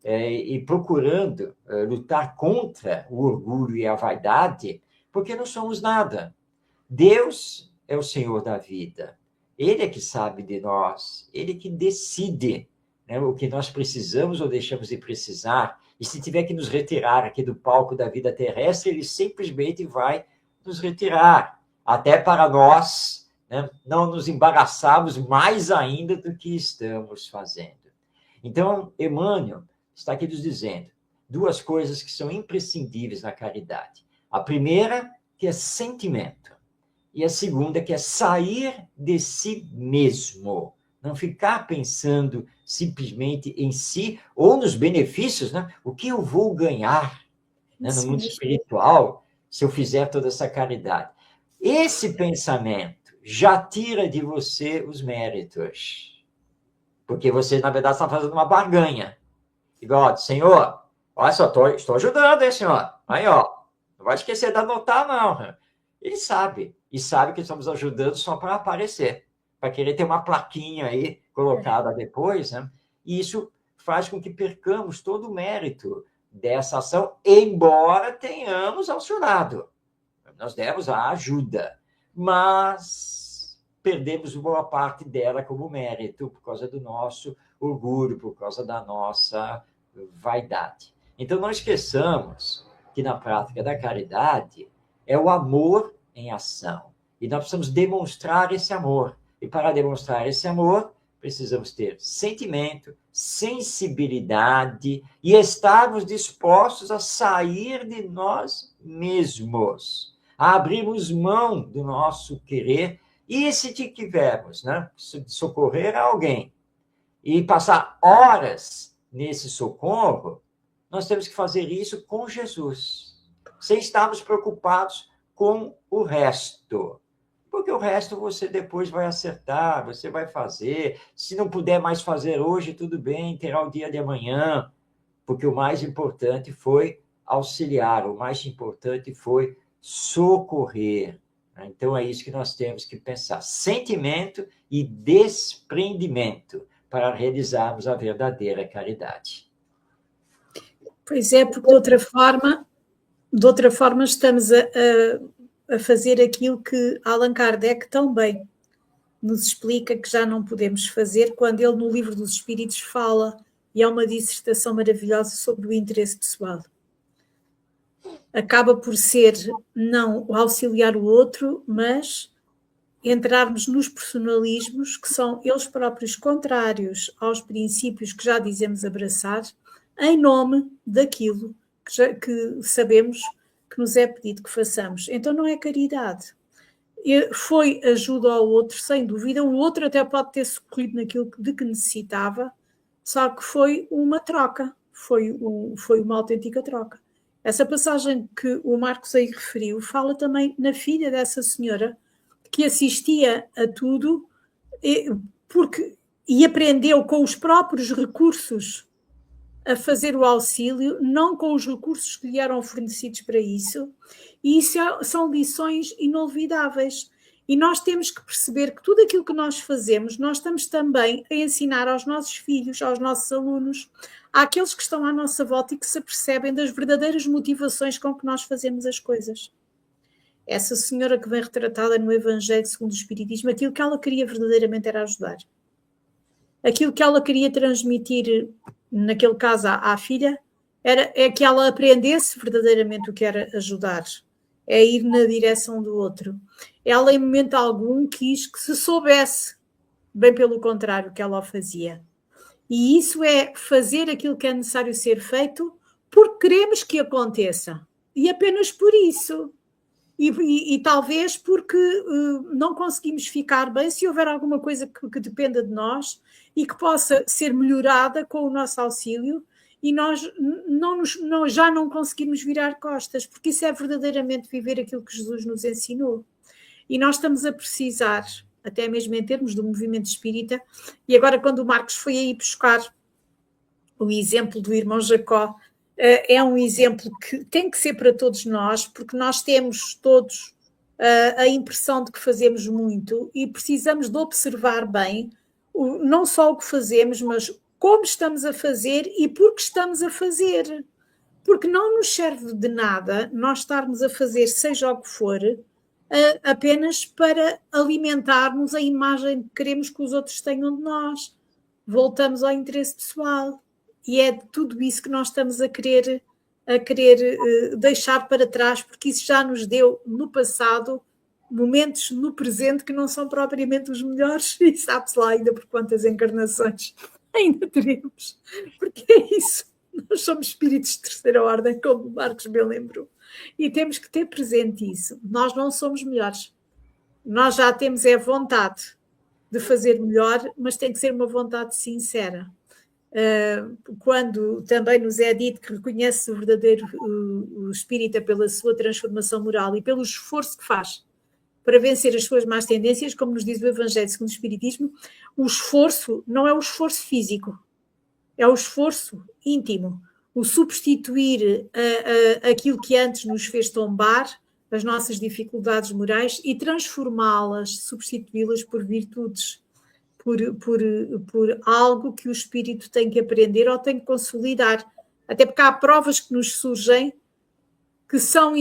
e procurando lutar contra o orgulho e a vaidade, porque não somos nada. Deus é o Senhor da vida. Ele é que sabe de nós, ele que decide, né, o que nós precisamos ou deixamos de precisar. E se tiver que nos retirar aqui do palco da vida terrestre, ele simplesmente vai nos retirar, até para nós, né, não nos embaraçarmos mais ainda do que estamos fazendo. Então, Emmanuel está aqui nos dizendo duas coisas que são imprescindíveis na caridade. A primeira, que é sentimento. E a segunda, que é sair de si mesmo. Não ficar pensando simplesmente em si ou nos benefícios, né? O que eu vou ganhar, né, no mundo espiritual se eu fizer toda essa caridade. Esse pensamento já tira de você os méritos. Porque você, na verdade, está fazendo uma barganha. Igual, Senhor, olha só, estou ajudando, hein, senhor? Aí, ó, não vai esquecer de anotar, não. Ele sabe, e sabe que estamos ajudando só para aparecer, para querer ter uma plaquinha aí colocada depois, né? E isso faz com que percamos todo o mérito dessa ação, embora tenhamos ao seu lado. Nós demos a ajuda, mas perdemos boa parte dela como mérito, por causa do nosso orgulho, por causa da nossa vaidade. Então, não esqueçamos que na prática da caridade é o amor em ação. E nós precisamos demonstrar esse amor. E para demonstrar esse amor, precisamos ter sentimento, sensibilidade e estarmos dispostos a sair de nós mesmos, a abrirmos mão do nosso querer e, se tivermos, né, socorrer alguém e passar horas nesse socorro, nós temos que fazer isso com Jesus, sem estarmos preocupados com o resto. Porque o resto você depois vai acertar, você vai fazer. Se não puder mais fazer hoje, tudo bem, terá o dia de amanhã. Porque o mais importante foi auxiliar, o mais importante foi socorrer. Então é isso que nós temos que pensar. Sentimento e desprendimento para realizarmos a verdadeira caridade. Pois é, porque de outra forma estamos a fazer aquilo que Allan Kardec tão bem nos explica que já não podemos fazer, quando ele no Livro dos Espíritos fala, e é uma dissertação maravilhosa sobre o interesse pessoal. Acaba por ser não o auxiliar o outro, mas entrarmos nos personalismos que são eles próprios contrários aos princípios que já dizemos abraçar, em nome daquilo que sabemos que nos é pedido que façamos. Então não é caridade. Foi ajuda ao outro, sem dúvida. O outro até pode ter socorrido naquilo de que necessitava, só que foi uma troca, foi uma autêntica troca. Essa passagem que o Marcos aí referiu fala também na filha dessa senhora, que assistia a tudo e aprendeu com os próprios recursos a fazer o auxílio, não com os recursos que lhe eram fornecidos para isso, e isso são lições inolvidáveis. E nós temos que perceber que tudo aquilo que nós fazemos, nós estamos também a ensinar aos nossos filhos, aos nossos alunos, àqueles que estão à nossa volta e que se apercebem das verdadeiras motivações com que nós fazemos as coisas. Essa senhora que vem retratada no Evangelho segundo o Espiritismo, aquilo que ela queria verdadeiramente era ajudar. Aquilo que ela queria transmitir, naquele caso à filha, é que ela aprendesse verdadeiramente o que era ajudar, é ir na direção do outro. Ela, em momento algum, quis que se soubesse, bem pelo contrário, que ela o fazia. E isso é fazer aquilo que é necessário ser feito porque queremos que aconteça. E apenas por isso. E talvez porque não conseguimos ficar bem, se houver alguma coisa que dependa de nós e que possa ser melhorada com o nosso auxílio, e nós já não conseguimos virar costas, porque isso é verdadeiramente viver aquilo que Jesus nos ensinou. E nós estamos a precisar, até mesmo em termos do movimento espírita, e agora quando o Marcos foi aí buscar o exemplo do irmão Jacó, é um exemplo que tem que ser para todos nós, porque nós temos todos a impressão de que fazemos muito e precisamos de observar bem não só o que fazemos, mas como estamos a fazer e por que estamos a fazer. Porque não nos serve de nada nós estarmos a fazer, seja o que for, apenas para alimentarmos a imagem que queremos que os outros tenham de nós. Voltamos ao interesse pessoal. E é tudo isso que nós estamos a querer deixar para trás, porque isso já nos deu no passado momentos no presente que não são propriamente os melhores, e sabe-se lá ainda por quantas encarnações ainda teremos, porque é isso, nós somos espíritos de terceira ordem, como o Marcos bem lembrou, e temos que ter presente isso. Nós não somos melhores, nós já temos vontade de fazer melhor, mas tem que ser uma vontade sincera. Quando também nos é dito que reconhece o verdadeiro o espírita pela sua transformação moral e pelo esforço que faz para vencer as suas más tendências, como nos diz o Evangelho segundo o Espiritismo, o esforço não é o esforço físico, é o esforço íntimo, o substituir aquilo que antes nos fez tombar, as nossas dificuldades morais, e transformá-las, substituí-las por virtudes, por algo que o espírito tem que aprender ou tem que consolidar. Até porque há provas que nos surgem que são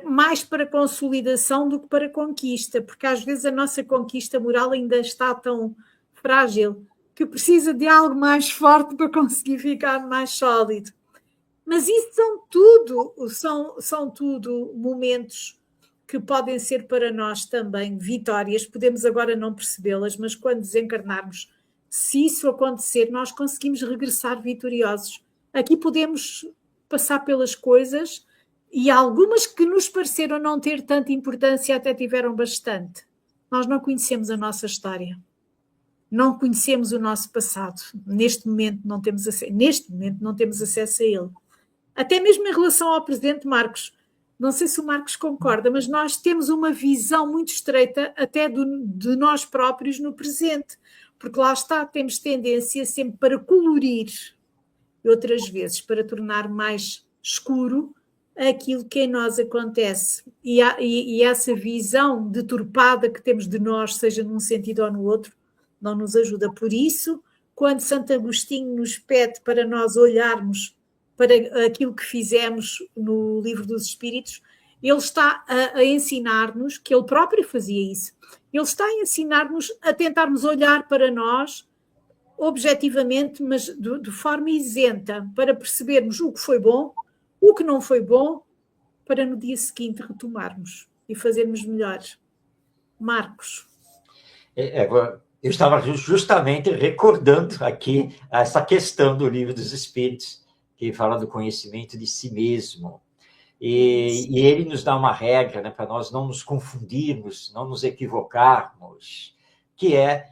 mais para consolidação do que para conquista, porque às vezes a nossa conquista moral ainda está tão frágil que precisa de algo mais forte para conseguir ficar mais sólido. Mas isso são tudo momentos que podem ser para nós também vitórias, podemos agora não percebê-las, mas quando desencarnarmos, se isso acontecer, nós conseguimos regressar vitoriosos. Aqui podemos passar pelas coisas e algumas que nos pareceram não ter tanta importância até tiveram bastante. Nós não conhecemos a nossa história, não conhecemos o nosso passado. Neste momento não temos acesso a ele. Até mesmo em relação ao presente, Marcos, não sei se o Marcos concorda, mas nós temos uma visão muito estreita até de nós próprios no presente, porque lá está, temos tendência sempre para colorir e outras vezes para tornar mais escuro aquilo que em nós acontece. E essa visão deturpada que temos de nós, seja num sentido ou no outro, não nos ajuda. Por isso, quando Santo Agostinho nos pede para nós olharmos para aquilo que fizemos no Livro dos Espíritos, ele está a ensinar-nos, que ele próprio fazia isso, ele está a ensinar-nos a tentarmos olhar para nós objetivamente, mas de forma isenta, para percebermos o que foi bom, o que não foi bom, para no dia seguinte retomarmos e fazermos melhor. Marcos. Eu estava justamente recordando aqui essa questão do Livro dos Espíritos, que fala do conhecimento de si mesmo. E ele nos dá uma regra, né, para nós não nos confundirmos, não nos equivocarmos, que é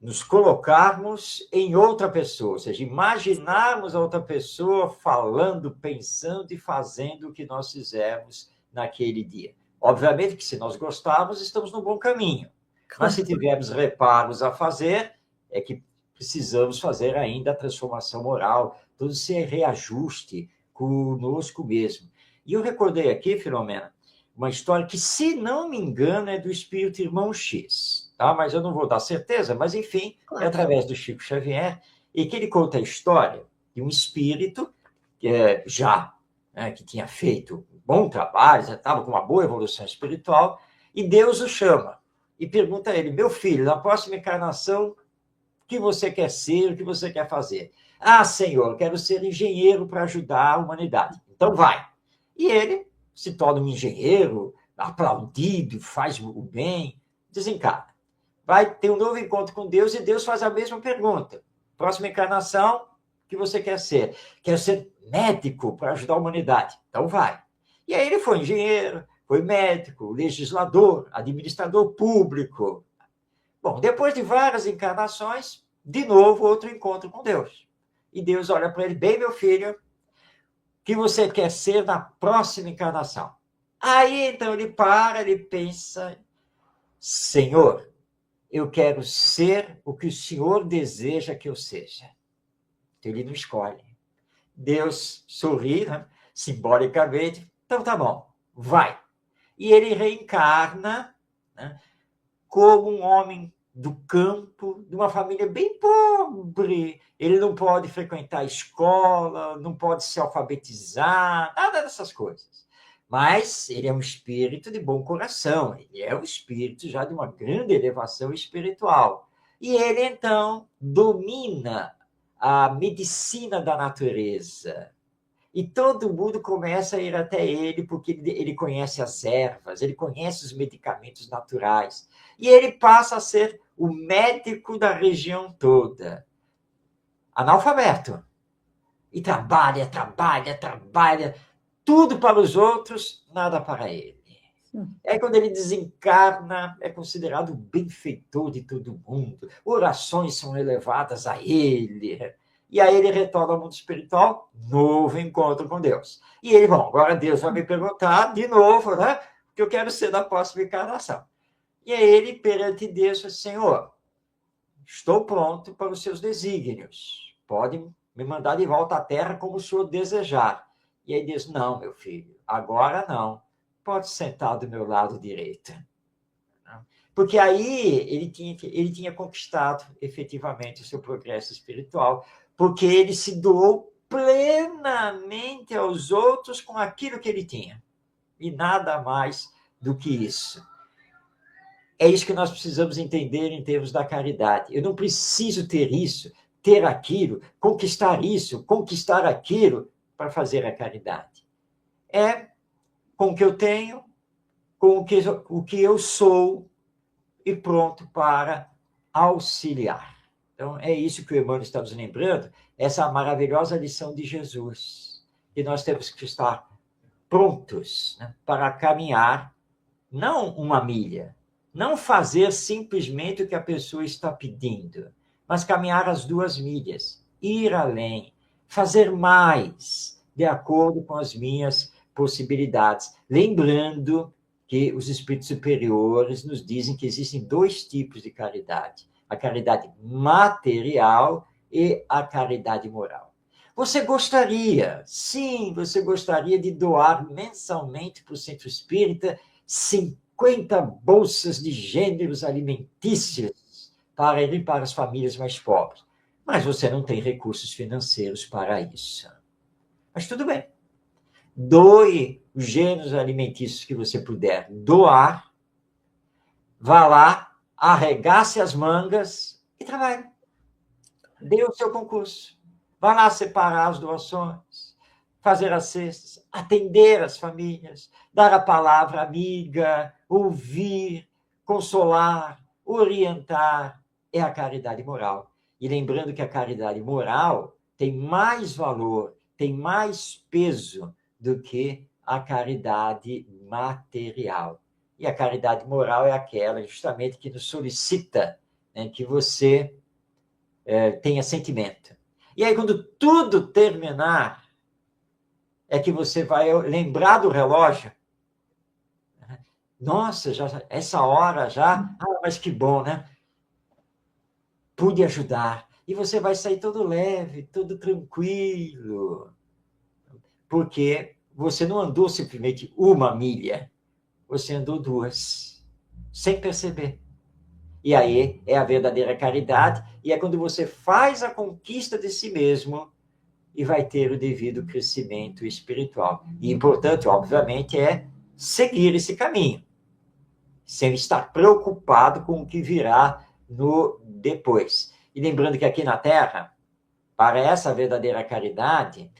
nos colocarmos em outra pessoa, ou seja, imaginarmos a outra pessoa falando, pensando e fazendo o que nós fizemos naquele dia. Obviamente que se nós gostarmos, estamos no bom caminho. Claro. Mas se tivermos reparos a fazer, é que precisamos fazer ainda a transformação moral, todo esse reajuste conosco mesmo. E eu recordei aqui, Filomena, uma história que, se não me engano, é do Espírito Irmão X, tá? Mas eu não vou dar certeza, mas, enfim, claro, é através do Chico Xavier, e que ele conta a história de um espírito que que tinha feito um bom trabalho, já estava com uma boa evolução espiritual, e Deus o chama e pergunta a ele: meu filho, na próxima encarnação, o que você quer ser, o que você quer fazer? Ah, Senhor, quero ser engenheiro para ajudar a humanidade. Então vai. E ele se torna um engenheiro, aplaudido, faz o bem, desencarna. Vai ter um novo encontro com Deus e Deus faz a mesma pergunta. Próxima encarnação, o que você quer ser? Quero ser médico para ajudar a humanidade. Então vai. E aí ele foi engenheiro, foi médico, legislador, administrador público. Bom, depois de várias encarnações, de novo, outro encontro com Deus. E Deus olha para ele: bem, meu filho, o que você quer ser na próxima encarnação? Aí, então, ele para, ele pensa: Senhor, eu quero ser o que o Senhor deseja que eu seja. Então, ele não escolhe. Deus sorri, né, simbolicamente: então tá bom, vai. E ele reencarna, né, como um homem do campo, de uma família bem pobre. Ele não pode frequentar a escola, não pode se alfabetizar, nada dessas coisas. Mas ele é um espírito de bom coração, ele é um espírito já de uma grande elevação espiritual. E ele, então, domina a medicina da natureza. E todo mundo começa a ir até ele, porque ele conhece as ervas, ele conhece os medicamentos naturais. E ele passa a ser o médico da região toda. Analfabeto. E trabalha, tudo para os outros, nada para ele. Aí, quando ele desencarna, é considerado o benfeitor de todo mundo. Orações são elevadas a ele. E aí ele retorna ao mundo espiritual, novo encontro com Deus. E ele, bom, agora Deus vai me perguntar de novo, né? O que eu quero ser da próxima encarnação. E aí ele, perante Deus, diz: Senhor, estou pronto para os seus desígnios. Pode me mandar de volta à Terra como o Senhor desejar. E aí Deus: não, meu filho, agora não. Pode sentar do meu lado direito. Porque aí ele tinha conquistado efetivamente o seu progresso espiritual, porque ele se doou plenamente aos outros com aquilo que ele tinha. E nada mais do que isso. É isso que nós precisamos entender em termos da caridade. Eu não preciso ter isso, ter aquilo, conquistar aquilo para fazer a caridade. É com o que eu tenho, com o que eu sou, e pronto para auxiliar. Então, é isso que o Emmanuel está nos lembrando, essa maravilhosa lição de Jesus, que nós temos que estar prontos, né, para caminhar, não uma milha, não fazer simplesmente o que a pessoa está pedindo, mas caminhar as 2 milhas, ir além, fazer mais, de acordo com as minhas possibilidades. Lembrando que os espíritos superiores nos dizem que existem 2 tipos de caridade: a caridade material e a caridade moral. Você gostaria, sim, você gostaria de doar mensalmente para o Centro Espírita 50 bolsas de gêneros alimentícios para ir para as famílias mais pobres. Mas você não tem recursos financeiros para isso. Mas tudo bem. Doe os gêneros alimentícios que você puder doar, vá lá, arregace as mangas e trabalhe. Dê o seu concurso. Vá lá separar as doações, fazer as cestas, atender as famílias, dar a palavra amiga, ouvir, consolar, orientar. É a caridade moral. E lembrando que a caridade moral tem mais valor, tem mais peso do que a caridade material. E a caridade moral é aquela justamente que nos solicita, né, que você tenha sentimento. E aí, quando tudo terminar, é que você vai lembrar do relógio. Nossa, já essa hora já, mas que bom, né? Pude ajudar. E você vai sair todo leve, todo tranquilo. Porque você não andou simplesmente 1 milha, você andou 2, sem perceber. E aí é a verdadeira caridade, e é quando você faz a conquista de si mesmo e vai ter o devido crescimento espiritual. E importante, obviamente, é seguir esse caminho, sem estar preocupado com o que virá no depois. E lembrando que aqui na Terra, para essa verdadeira caridade,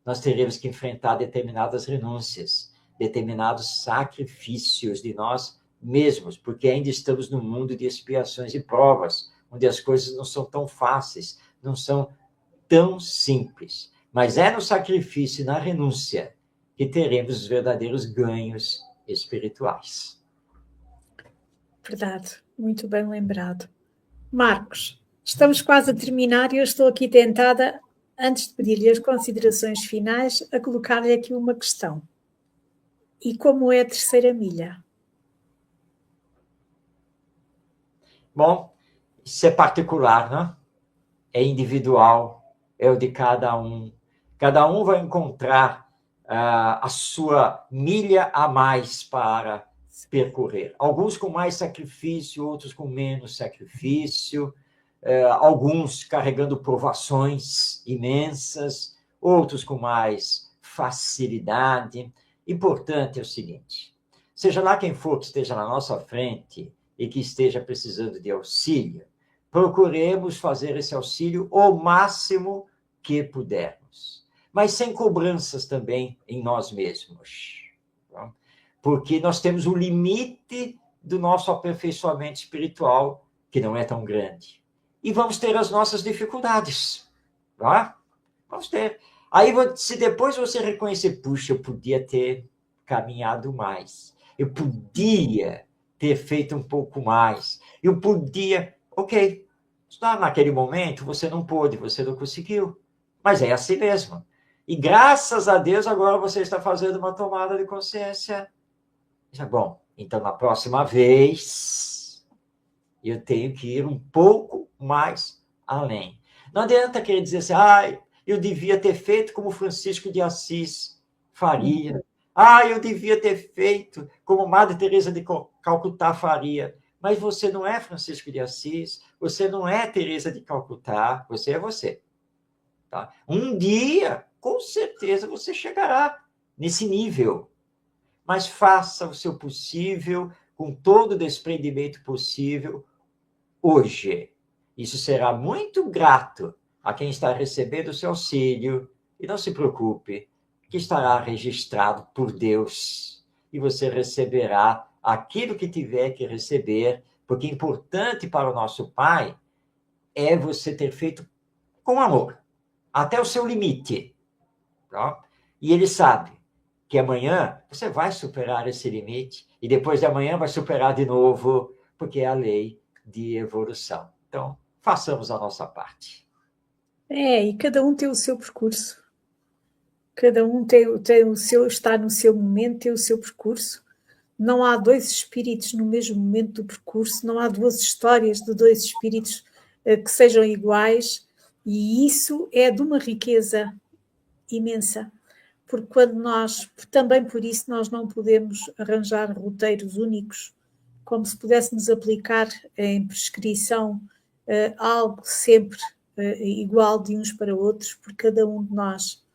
nós teremos que enfrentar determinadas renúncias, determinados sacrifícios de nós mesmos, porque ainda estamos num mundo de expiações e provas, onde as coisas não são tão fáceis, não são tão simples. Mas é no sacrifício e na renúncia que teremos os verdadeiros ganhos espirituais. Verdade, muito bem lembrado. Marcos, estamos quase a terminar e eu estou aqui tentada, antes de pedir-lhe as considerações finais, a colocar-lhe aqui uma questão. E como é a terceira milha? Bom, isso é particular, né? É individual, é o de cada um. Cada um vai encontrar a sua milha a mais para percorrer. Alguns com mais sacrifício, outros com menos sacrifício, alguns carregando provações imensas, outros com mais facilidade. Importante é o seguinte: seja lá quem for que esteja na nossa frente e que esteja precisando de auxílio, procuremos fazer esse auxílio o máximo que pudermos, mas sem cobranças também em nós mesmos, tá? Porque nós temos o limite do nosso aperfeiçoamento espiritual, que não é tão grande. E vamos ter as nossas dificuldades, tá? Vamos ter. Aí, se depois você reconhecer, puxa, eu podia ter caminhado mais, eu podia ter feito um pouco mais, eu podia... Ok, naquele momento você não pôde, você não conseguiu, mas é assim mesmo. E graças a Deus agora você está fazendo uma tomada de consciência. Bom, então na próxima vez eu tenho que ir um pouco mais além. Não adianta querer dizer assim, eu devia ter feito como Francisco de Assis faria. Eu devia ter feito como Madre Teresa de Calcutá faria. Mas você não é Francisco de Assis, você não é Teresa de Calcutá, você é você. Tá? Um dia, com certeza, você chegará nesse nível. Mas faça o seu possível, com todo o desprendimento possível, hoje. Isso será muito grato a quem está recebendo o seu auxílio. E não se preocupe, que estará registrado por Deus. E você receberá aquilo que tiver que receber, porque importante para o nosso Pai é você ter feito com amor, até o seu limite. Tá? E Ele sabe que amanhã você vai superar esse limite, e depois de amanhã vai superar de novo, porque é a lei de evolução. Então, façamos a nossa parte. E cada um tem o seu percurso. Cada um tem o seu, está no seu momento, tem o seu percurso. Não há dois espíritos no mesmo momento do percurso, não há duas histórias de dois espíritos que sejam iguais, e isso é de uma riqueza imensa, porque também por isso nós não podemos arranjar roteiros únicos, como se pudéssemos aplicar em prescrição algo sempre igual de uns para outros, porque cada um de nós,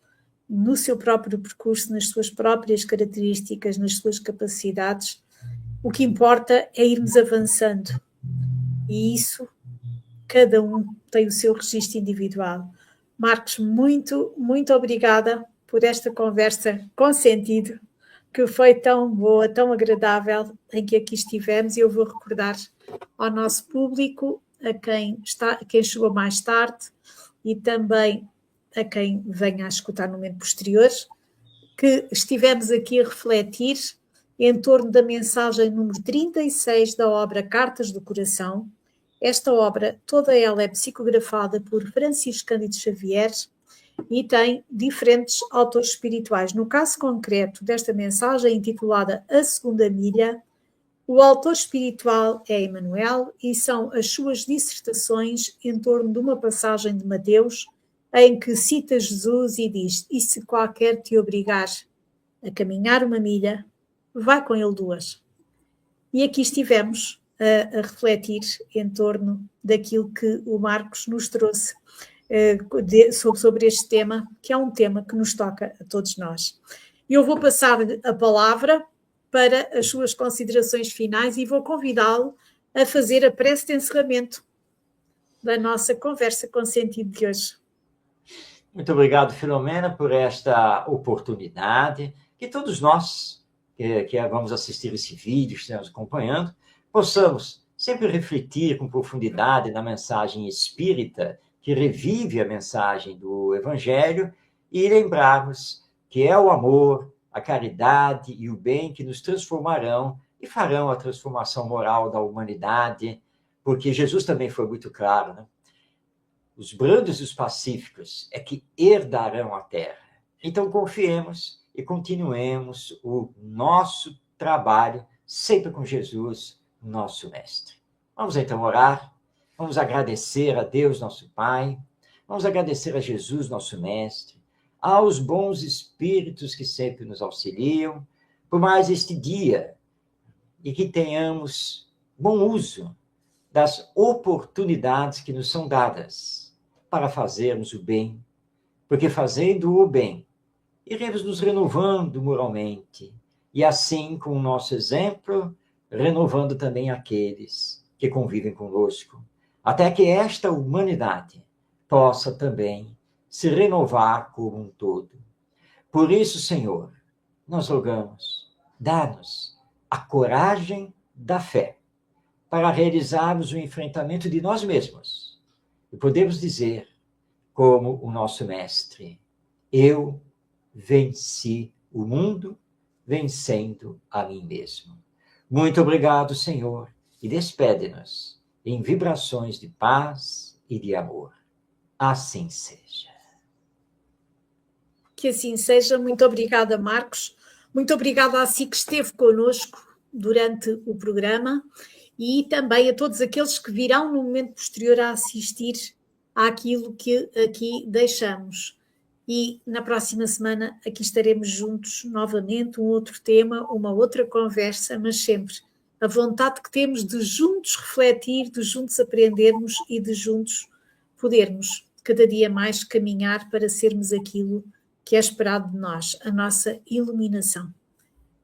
no seu próprio percurso, nas suas próprias características, nas suas capacidades, o que importa é irmos avançando. E isso, cada um tem o seu registro individual. Marcos, muito, muito obrigada por esta conversa com sentido, que foi tão boa, tão agradável, em que aqui estivemos, e eu vou recordar ao nosso público, a quem chegou mais tarde, e também a quem venha a escutar no momento posterior, que estivemos aqui a refletir em torno da mensagem número 36 da obra Cartas do Coração. Esta obra, toda ela é psicografada por Francisco Cândido Xavier e tem diferentes autores espirituais. No caso concreto desta mensagem, intitulada A Segunda Milha, o autor espiritual é Emmanuel e são as suas dissertações em torno de uma passagem de Mateus, em que cita Jesus e diz: e se qualquer te obrigar a caminhar uma milha, vai com ele 2. E aqui estivemos a refletir em torno daquilo que o Marcos nos trouxe sobre este tema, que é um tema que nos toca a todos nós. Eu vou passar-lhe a palavra para as suas considerações finais e vou convidá-lo a fazer a prece de encerramento da nossa conversa com sentido de hoje. Muito obrigado, Filomena, por esta oportunidade, que todos nós que vamos assistir esse vídeo, estamos acompanhando, possamos sempre refletir com profundidade na mensagem espírita, que revive a mensagem do Evangelho, e lembrarmos que é o amor, a caridade e o bem que nos transformarão e farão a transformação moral da humanidade, porque Jesus também foi muito claro, né? Os brandos e os pacíficos é que herdarão a terra. Então confiemos e continuemos o nosso trabalho sempre com Jesus, nosso Mestre. Vamos então orar, vamos agradecer a Deus, nosso Pai, vamos agradecer a Jesus, nosso Mestre, aos bons espíritos que sempre nos auxiliam, por mais este dia, e que tenhamos bom uso das oportunidades que nos são dadas para fazermos o bem, porque fazendo o bem, iremos nos renovando moralmente, e assim, com o nosso exemplo, renovando também aqueles que convivem conosco, até que esta humanidade possa também se renovar como um todo. Por isso, Senhor, nós rogamos, dá-nos a coragem da fé para realizarmos o enfrentamento de nós mesmos. E podemos dizer, como o nosso Mestre, eu venci o mundo, vencendo a mim mesmo. Muito obrigado, Senhor, e despede-nos em vibrações de paz e de amor. Assim seja. Que assim seja. Muito obrigada, Marcos. Muito obrigada a si que esteve connosco durante o programa e também a todos aqueles que virão no momento posterior a assistir àquilo que aqui deixamos. E na próxima semana aqui estaremos juntos novamente, um outro tema, uma outra conversa, mas sempre a vontade que temos de juntos refletir, de juntos aprendermos e de juntos podermos cada dia mais caminhar para sermos aquilo que é esperado de nós, a nossa iluminação.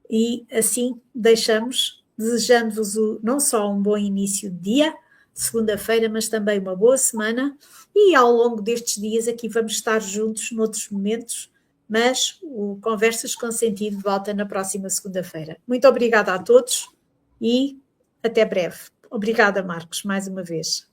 E assim deixamos, desejando-vos não só um bom início de dia, segunda-feira, mas também uma boa semana, e ao longo destes dias aqui vamos estar juntos noutros momentos, mas o Conversas com Sentido volta na próxima segunda-feira. Muito obrigada a todos e até breve. Obrigada, Marcos, mais uma vez.